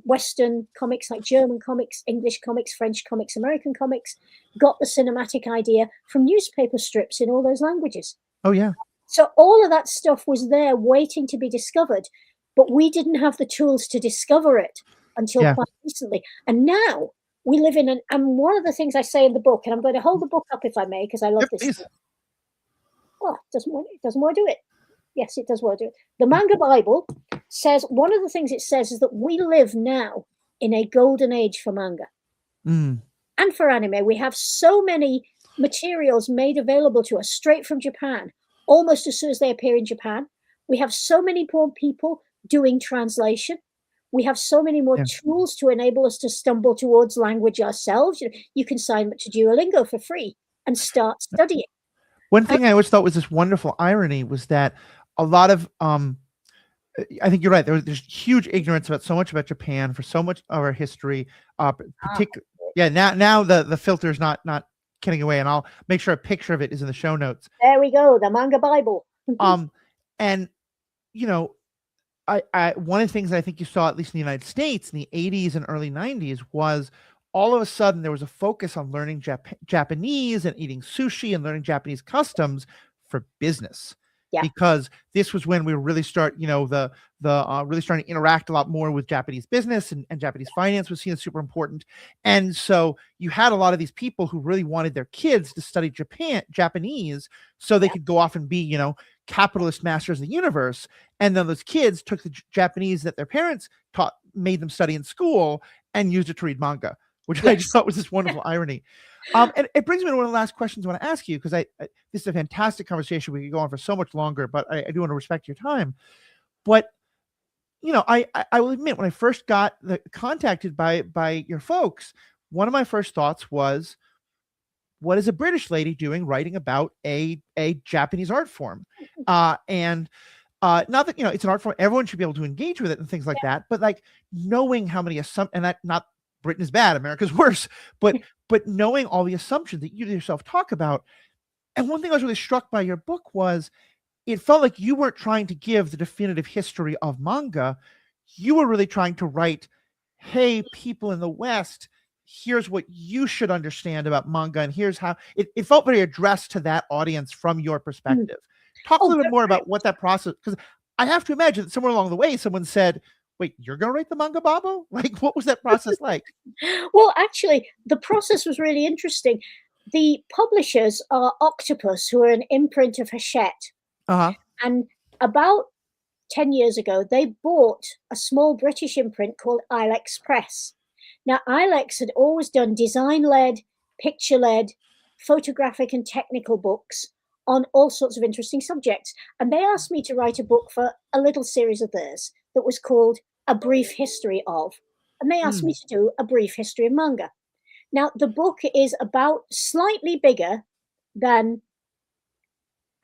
Western comics like German comics, English comics, French comics, American comics, got the cinematic idea from newspaper strips in all those languages. Oh, yeah. So all of that stuff was there waiting to be discovered, but we didn't have the tools to discover it until Yeah. quite recently. And now we live in and one of the things I say in the book, and I'm going to hold the book up if I may, because I love Yep, this. please. Oh, it doesn't want to do it. Yes, it does want to do it. The Manga Bible says, one of the things it says is that we live now in a golden age for manga Mm, and for anime. We have so many materials made available to us straight from Japan, almost as soon as they appear in Japan. We have so many more people doing translation. We have so many more yeah. tools to enable us to stumble towards language ourselves. You can sign up to Duolingo for free and start studying. One Uh, thing I always thought was this wonderful irony was that a lot of I think you're right. There's huge ignorance about so much about Japan for so much of our history. Particular, yeah. Now the filter is not kidding away, and I'll make sure a picture of it is in the show notes. There we go, the Manga Bible. And you know, I one of the things I think you saw at least in the United States in the 80s and early 90s was all of a sudden there was a focus on learning Japanese and eating sushi and learning Japanese customs for business. Yeah. Because this was when we really start, the really starting to interact a lot more with Japanese business and Japanese finance was seen as super important. And so you had a lot of these people who really wanted their kids to study Japanese so they could go off and be, capitalist masters of the universe. And then those kids took the Japanese that their parents made them study in school and used it to read manga, which I just thought was this wonderful irony. And it brings me to one of the last questions I want to ask you, because this is a fantastic conversation. We could go on for so much longer, but I do want to respect your time. But I will admit, when I first got contacted by your folks, one of my first thoughts was, what is a British lady doing writing about a Japanese art form? And not that, it's an art form, everyone should be able to engage with it and things like that, but like knowing how many and that, not Britain is bad, America's worse, but knowing all the assumptions that you yourself talk about. And one thing I was really struck by your book was it felt like you weren't trying to give the definitive history of manga. You were really trying to write, hey, people in the West, here's what you should understand about manga, and here's how it felt very addressed to that audience from your perspective. Talk a little bit more about what that process, because I have to imagine that somewhere along the way someone said, wait, you're going to write the manga, Babo? Like, what was that process like? Well, actually, the process was really interesting. The publishers are Octopus, who are an imprint of Hachette. And about 10 years ago, they bought a small British imprint called Ilex Press. Now, Ilex had always done design-led, picture-led, photographic and technical books on all sorts of interesting subjects. And they asked me to write a book for a little series of theirs that was called A Brief History of. And they asked me to do a brief history of manga. Now, the book is about slightly bigger than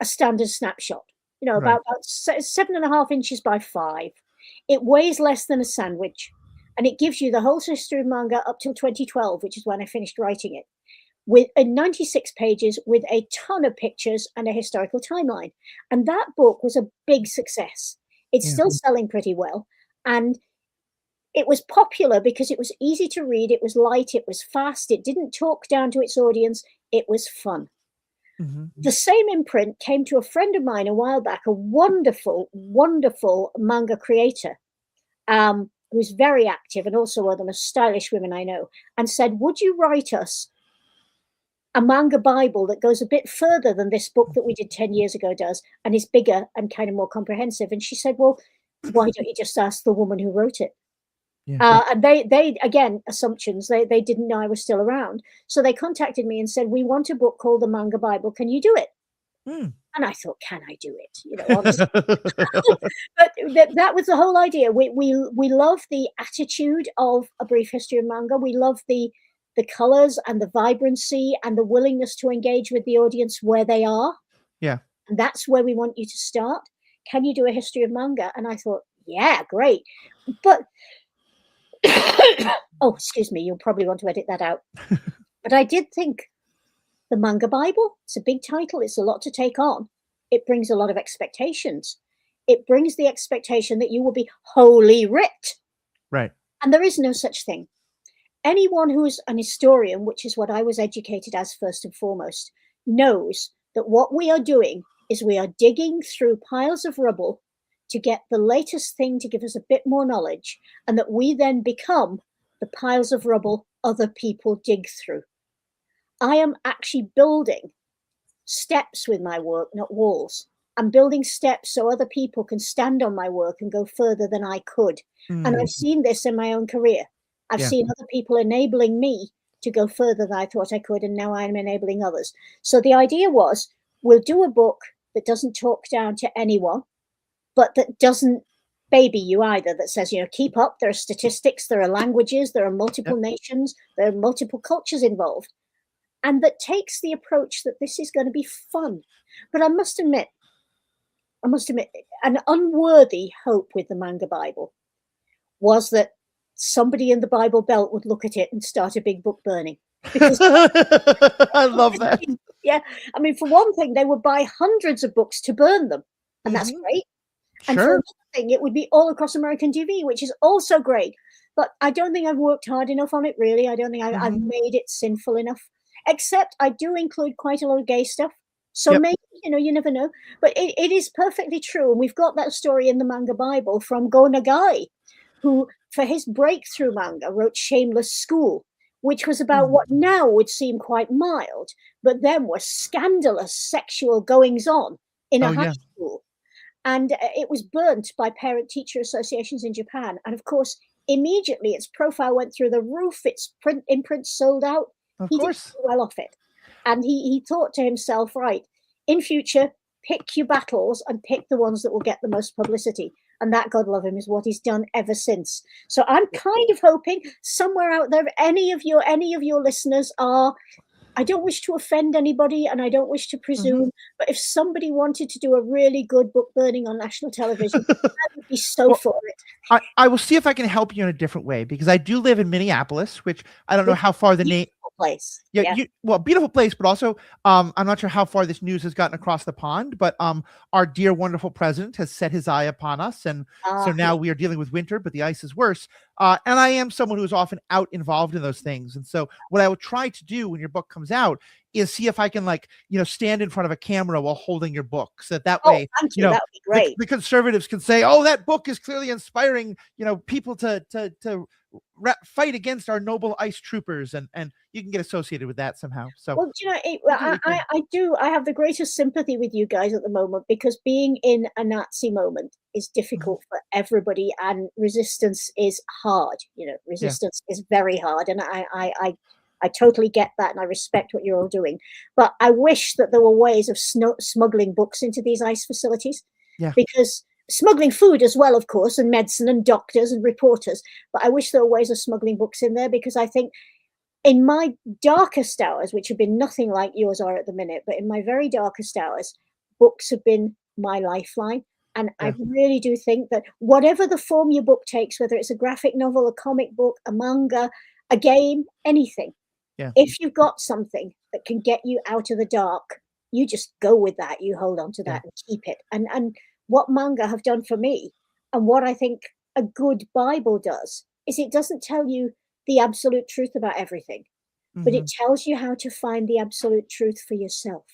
a standard snapshot, about 7.5 inches by 5. It weighs less than a sandwich, and it gives you the whole history of manga up till 2012, which is when I finished writing it, with 96 pages with a ton of pictures and a historical timeline. And that book was a big success. It's still selling pretty well. And it was popular because it was easy to read, it was light, it was fast, it didn't talk down to its audience, it was fun. The same imprint came to a friend of mine a while back, a wonderful, wonderful manga creator, who's very active and also one of the most stylish women I know, and said, would you write us a manga Bible that goes a bit further than this book that we did 10 years ago does, and is bigger and kind of more comprehensive? And she said, well, why don't you just ask the woman who wrote it? And they again, assumptions, they didn't know I was still around. So they contacted me and said, we want a book called the Manga Bible. Can you do it? And I thought, can I do it? Honestly. But that was the whole idea. We love the attitude of A Brief History of Manga. We love the colors and the vibrancy and the willingness to engage with the audience where they are. Yeah. And that's where we want you to start. Can you do a history of manga? And I thought, yeah, great. But oh, excuse me, you'll probably want to edit that out. But I did think the Manga Bible, it's a big title, it's a lot to take on. It brings a lot of expectations. It brings the expectation that you will be wholly writ. Right. And there is no such thing. Anyone who is an historian, which is what I was educated as first and foremost, knows that what we are doing is we are digging through piles of rubble to get the latest thing to give us a bit more knowledge, and that we then become the piles of rubble other people dig through. I am actually building steps with my work, not walls. I'm building steps so other people can stand on my work and go further than I could. And I've seen this in my own career. I've seen other people enabling me to go further than I thought I could, and now I'm enabling others. So the idea was, we'll do a book that doesn't talk down to anyone, but that doesn't baby you either, that says, keep up, there are statistics, there are languages, there are multiple nations, there are multiple cultures involved, and that takes the approach that this is going to be fun. But I must admit, an unworthy hope with the Manga Bible was that somebody in the Bible Belt would look at it and start a big book burning. Because I love that. Yeah. I mean, for one thing, they would buy hundreds of books to burn them. And that's great. And for another thing, it would be all across American TV, which is also great. But I don't think I've worked hard enough on it, really. I don't think I've made it sinful enough. Except I do include quite a lot of gay stuff. So maybe, you never know. But it is perfectly true. And we've got that story in the Manga Bible from Go Nagai, who, for his breakthrough manga, wrote Shameless School, which was about what now would seem quite mild, but then were scandalous sexual goings-on in a high school. And it was burnt by parent-teacher associations in Japan. And of course, immediately its profile went through the roof, its imprint sold out. He did well off it. And he thought to himself, right, in future, pick your battles and pick the ones that will get the most publicity. And that, God love him, is what he's done ever since. So I'm kind of hoping somewhere out there, any of your listeners are I don't wish to offend anybody, and I don't wish to presume, but if somebody wanted to do a really good book burning on national television, I would be so Well, for it. I will see if I can help you in a different way, because I do live in Minneapolis, which I don't know Which how far the name. beautiful place. Yeah, Yeah. beautiful place, but also, I'm not sure how far this news has gotten across the pond, but our dear, wonderful president has set his eye upon us, and so Yeah. now we are dealing with winter, but the ice is worse. And I am someone who is often out involved in those things, and so what I will try to do when your book comes out is see if I can, like, stand in front of a camera while holding your book, so that Oh, way, thank you. That would be great. the conservatives can say, "Oh, that book is clearly inspiring, people to fight against our noble ice troopers," and you can get associated with that somehow. So Well, do you know, well, do what you can. I do. I have the greatest sympathy with you guys at the moment because being in a Nazi moment is Mhm. difficult for everybody, and resistance is hard. Yeah. Resistance is very hard, and I totally get that, and I respect what you're all doing. But I wish that there were ways of smuggling books into these ice facilities, Yeah. because smuggling food as well, of course, and medicine and doctors and reporters. But I wish there were ways of smuggling books in there because I think in my darkest hours, which have been nothing like yours are at the minute, but in my very darkest hours, books have been my lifeline. And I Yeah. really do think that whatever the form your book takes, whether it's a graphic novel, a comic book, a manga, a game, anything, Yeah. if you've got something that can get you out of the dark, you just go with that. You hold on to Yeah. that and keep it. And what manga have done for me, and what I think a good Bible does, is it doesn't tell you the absolute truth about everything, but it Mhm. tells you how to find the absolute truth for yourself.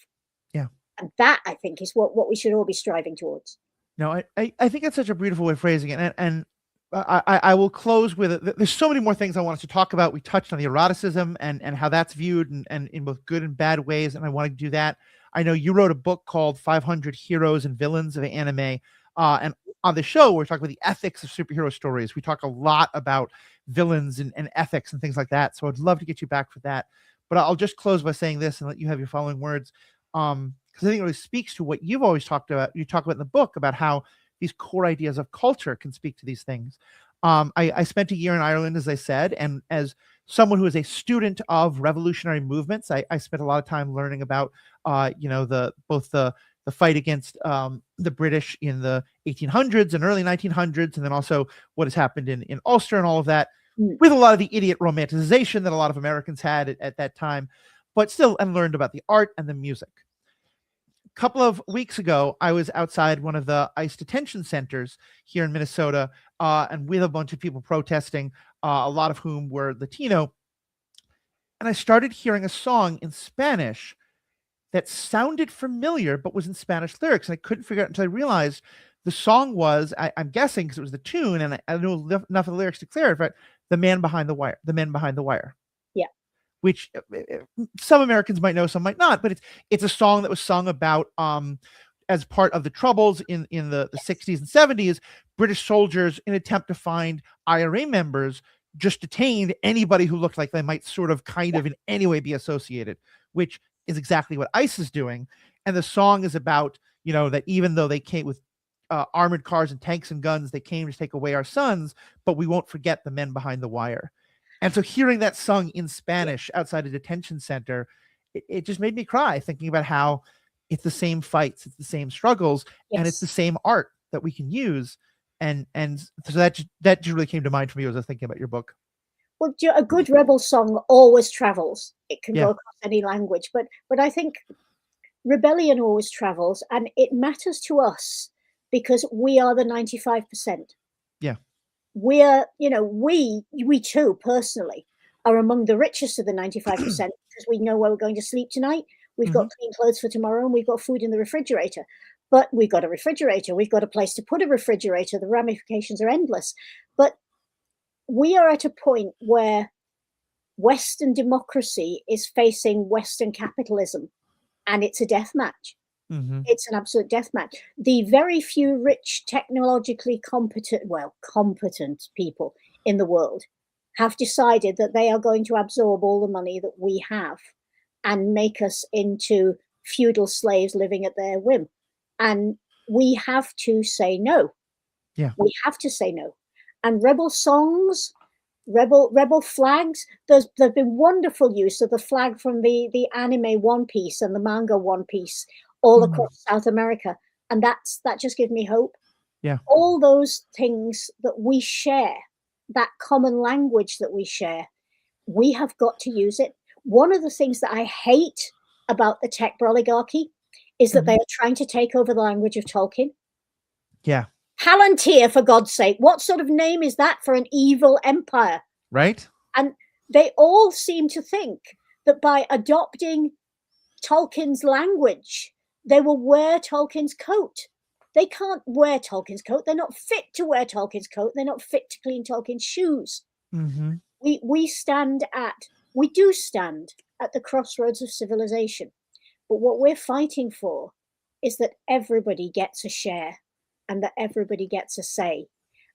Yeah. And that, I think, is what we should all be striving towards. No, I think that's such a beautiful way of phrasing it, and I will close with it. There's so many more things I wanted to talk about. We touched on the eroticism and how that's viewed, and in both good and bad ways, and I want to do that. I know you wrote a book called 500 Heroes and Villains of Anime, and on the show we're talking about the ethics of superhero stories. We talk a lot about villains and ethics and things like that. So I'd love to get you back for that. But I'll just close by saying this and let you have your following words. Because I think it really speaks to what you've always talked about. You talk about in the book about how these core ideas of culture can speak to these things. I spent a year in Ireland, as I said, and as someone who is a student of revolutionary movements, I spent a lot of time learning about, the fight against the British in the 1800s and early 1900s, and then also what has happened in Ulster and all of that, Mm. with a lot of the idiot romanticization that a lot of Americans had at that time, but still, and learned about the art and the music. A couple of weeks ago, I was outside one of the ICE detention centers here in Minnesota, and with a bunch of people protesting, a lot of whom were Latino. And I started hearing a song in Spanish that sounded familiar, but was in Spanish lyrics. And I couldn't figure out until I realized the song was, I'm guessing because it was the tune, and I knew enough of the lyrics to clarify it, The Man Behind the Wire, The Man Behind the Wire, Yeah. which some Americans might know, some might not, but it's a song that was sung about as part of the troubles in the 60s and 70s. British soldiers, in an attempt to find IRA members, just detained anybody who looked like they might sort of kind Yeah. of in any way be associated, which is exactly what ICE is doing. And the song is about, that even though they came with armored cars and tanks and guns, they came to take away our sons, but we won't forget the men behind the wire. And so hearing that sung in Yeah. Spanish outside a detention center, it just made me cry, thinking about how it's the same fights, it's the same struggles, and it's the Yes. same art that we can use. And so that just really came to mind for me as I was thinking about your book. Well, a good rebel song always travels. It can Yeah. go across any language, but I think rebellion always travels, and it matters to us because we are the 95%. Yeah. We're, we too personally are among the richest of the 95% because we know where we're going to sleep tonight. We've Hmm. got clean clothes for tomorrow, and we've got food in the refrigerator. But we've got a refrigerator, we've got a place to put a refrigerator. The ramifications are endless. But we are at a point where Western democracy is facing Western capitalism, and it's a death match. Hmm. It's an absolute death match. The very few rich, technologically competent people in the world have decided that they are going to absorb all the money that we have and make us into feudal slaves living at their whim. And we have to say no. Yeah. We have to say no. And rebel songs, rebel flags. There's been wonderful use of the flag from the anime One Piece and the manga One Piece all across South America, and that just gives me hope. Yeah. All those things that we share, that common language that we share, we have got to use it. One of the things that I hate about the tech oligarchy is that they are trying to take over the language of Tolkien. Yeah. Palantir, for God's sake. What sort of name is that for an evil empire? Right. And they all seem to think that by adopting Tolkien's language, they will wear Tolkien's coat. They can't wear Tolkien's coat. They're not fit to wear Tolkien's coat. They're not fit to clean Tolkien's shoes. We do stand at the crossroads of civilization. But what we're fighting for is that everybody gets a share and that everybody gets a say.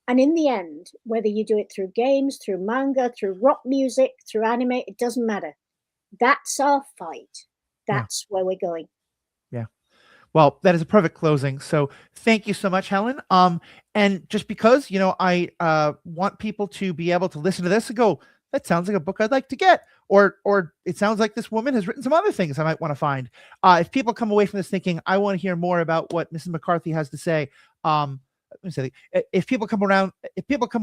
And in the end, whether you do it through games, through manga, through rock music, through anime, it doesn't matter. That's our fight. That's where we're going. Yeah. Well, that is a perfect closing. So thank you so much, Helen. And just because, I want people to be able to listen to this and go, that sounds like a book I'd like to get. Or it sounds like this woman has written some other things I might want to find. If people come away from this thinking, I want to hear more about what Mrs. McCarthy has to say. Let me say, if people come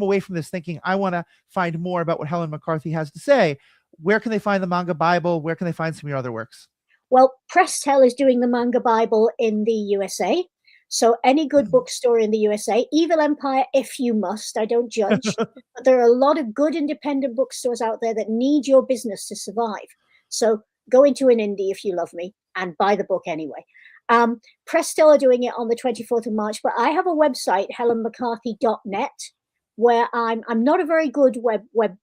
away from this thinking, I want to find more about what Helen McCarthy has to say, where can they find the Manga Bible? Where can they find some of your other works? Well, Prestel is doing the Manga Bible in the USA. So any good bookstore in the USA, Evil Empire, if you must, I don't judge. But there are a lot of good independent bookstores out there that need your business to survive. So go into an indie if you love me and buy the book anyway. Prestel are doing it on the 24th of March, but I have a website, helenmccarthy.net, where I'm not a very good web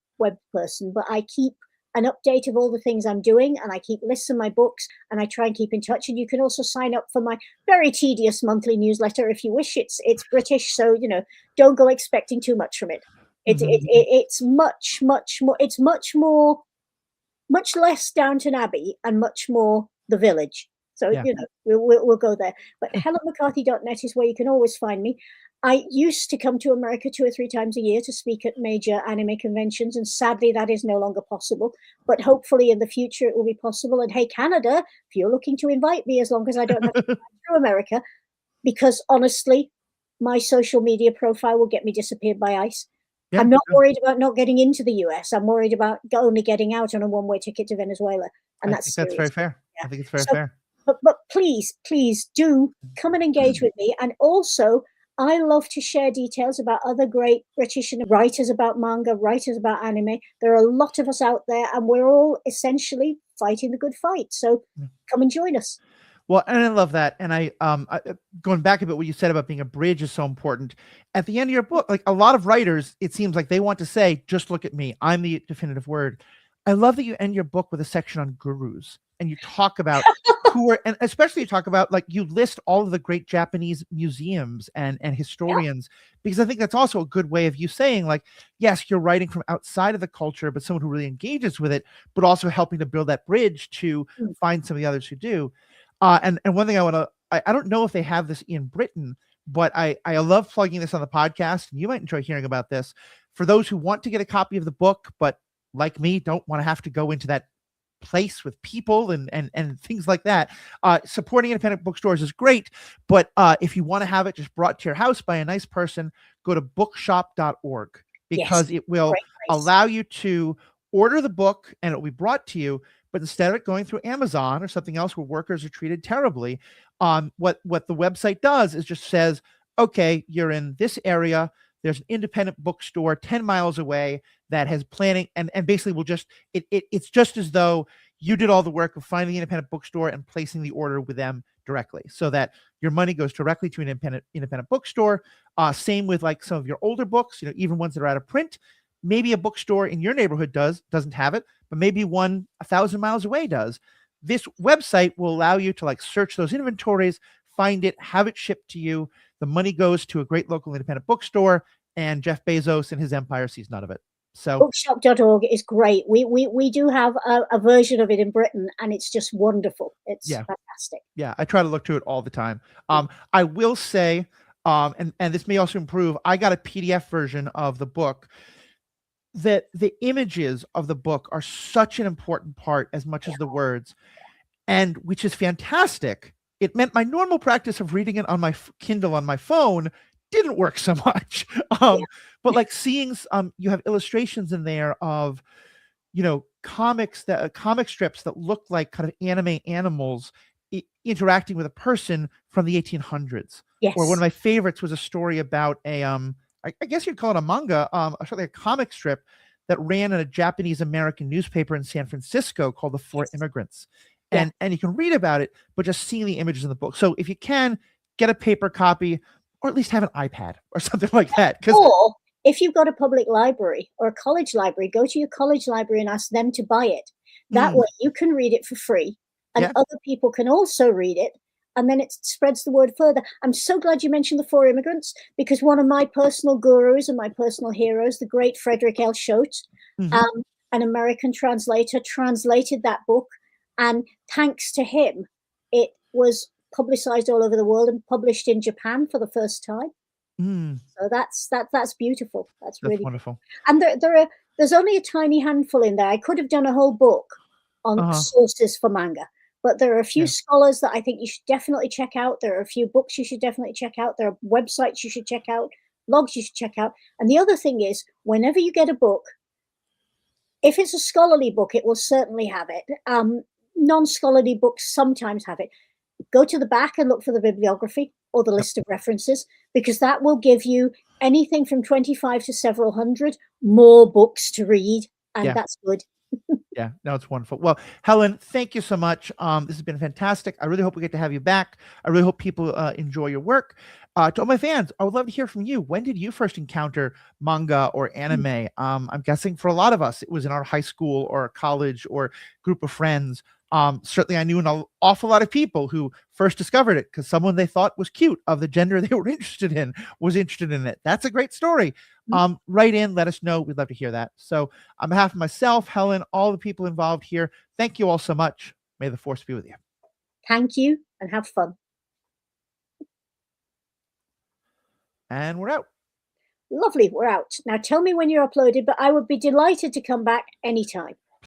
person, but I keep an update of all the things I'm doing, and I keep lists of my books, and I try and keep in touch. And you can also sign up for my very tedious monthly newsletter if you wish. It's British, so don't go expecting too much from it. It's much more. It's much less Downton Abbey and much more The Village. So we'll go there. But helenmccarthy.net is where you can always find me. I used to come to America 2 or 3 times a year to speak at major anime conventions, and sadly that is no longer possible. But hopefully in the future it will be possible. And hey, Canada, if you're looking to invite me, as long as I don't have to fly through America, because honestly, my social media profile will get me disappeared by ICE. Yeah, I'm not worried about not getting into the US. I'm worried about only getting out on a one-way ticket to Venezuela. And that's very fair. Yeah. I think it's very fair. But please do come and engage with me. And also, I love to share details about other great British writers about manga, writers about anime. There are a lot of us out there, and we're all essentially fighting the good fight. So come and join us. Well, and I love that. And I going back a bit, what you said about being a bridge is so important. At the end of your book, like a lot of writers, it seems like they want to say, just look at me. I'm the definitive word. I love that you end your book with a section on gurus, and you talk about who are, and especially you talk about, like, you list all of the great Japanese museums and historians, because I think that's also a good way of you saying, like, yes, you're writing from outside of the culture, but someone who really engages with it, but also helping to build that bridge to find some of the others who do. And one thing I don't know if they have this in Britain, but I love plugging this on the podcast, and you might enjoy hearing about this. For those who want to get a copy of the book, but like me, don't want to have to go into that place with people and things like that, supporting independent bookstores is great. But if you want to have it just brought to your house by a nice person, go to bookshop.org, because it will allow you to order the book and it will be brought to you. But instead of it going through Amazon or something else where workers are treated terribly, what the website does is just says, okay, you're in this area, there's an independent bookstore 10 miles away that has planning, and basically will just, it's just as though you did all the work of finding the independent bookstore and placing the order with them directly, so that your money goes directly to an independent bookstore. Same with like some of your older books, even ones that are out of print. Maybe a bookstore in your neighborhood doesn't have it, but maybe one 1,000 miles away does. This website will allow you to like search those inventories, find it, have it shipped to you. The money goes to a great local independent bookstore, and Jeff Bezos and his empire sees none of it. So bookshop.org is great. We do have a version of it in Britain, and it's just wonderful. It's fantastic. Yeah, I try to look to it all the time. I will say, and this may also improve, I got a PDF version of the book. that the images of the book are such an important part as much Yeah. as the words, and which is fantastic. It meant my normal practice of reading it on my Kindle on my phone didn't work so much. Yeah. But like seeing, you have illustrations in there of, comics that comic strips that look like kind of anime animals interacting with a person from the 1800s. Or one of Yes. my favorites was a story about I guess you'd call it a manga, certainly a comic strip that ran in a Japanese American newspaper in San Francisco called The Four Yes. Immigrants. Yeah. And you can read about it, but just seeing the images in the book. So if you can, get a paper copy, or at least have an iPad or something like that. Because Or if you've got a public library or a college library, go to your college library and ask them to buy it. That way you can read it for free and yeah, other people can also read it. And then it spreads the word further. I'm so glad you mentioned The Four Immigrants, because one of my personal gurus and my personal heroes, the great Frederick L. Choate, mhm, um, an American translator, translated that book. And thanks to him, it was publicized all over the world and published in Japan for the first time. mm, So that's beautiful. That's that's really, wonderful. and there's only a tiny handful in there. I could have done a whole book on Uh-huh. sources for manga, but there are a few Yeah. scholars that I think you should definitely check out. There are a few books you should definitely check out. There are websites you should check out, blogs you should check out. And the other thing is, whenever you get a book, if it's a scholarly book, it will certainly have it. Non-scholarly books sometimes have it. Go to the back and look for the bibliography or the Yep. list of references, because that will give you anything from 25 to several hundred more books to read, and Yeah. that's good. Yeah, no, it's wonderful. Well, Helen, thank you so much. This has been fantastic. I really hope we get to have you back. I really hope people enjoy your work. To all my fans, I would love to hear from you. When did you first encounter manga or anime? I'm guessing for a lot of us, it was in our high school or college or group of friends. Certainly, I knew an awful lot of people who first discovered it because someone they thought was cute of the gender they were interested in was interested in it. That's a great story. Write in, let us know. We'd love to hear that. So, on behalf of myself, Helen, all the people involved here, thank you all so much. May the force be with you. Thank you and have fun. And we're out. Lovely, we're out. Now tell me when you're uploaded, but I would be delighted to come back anytime.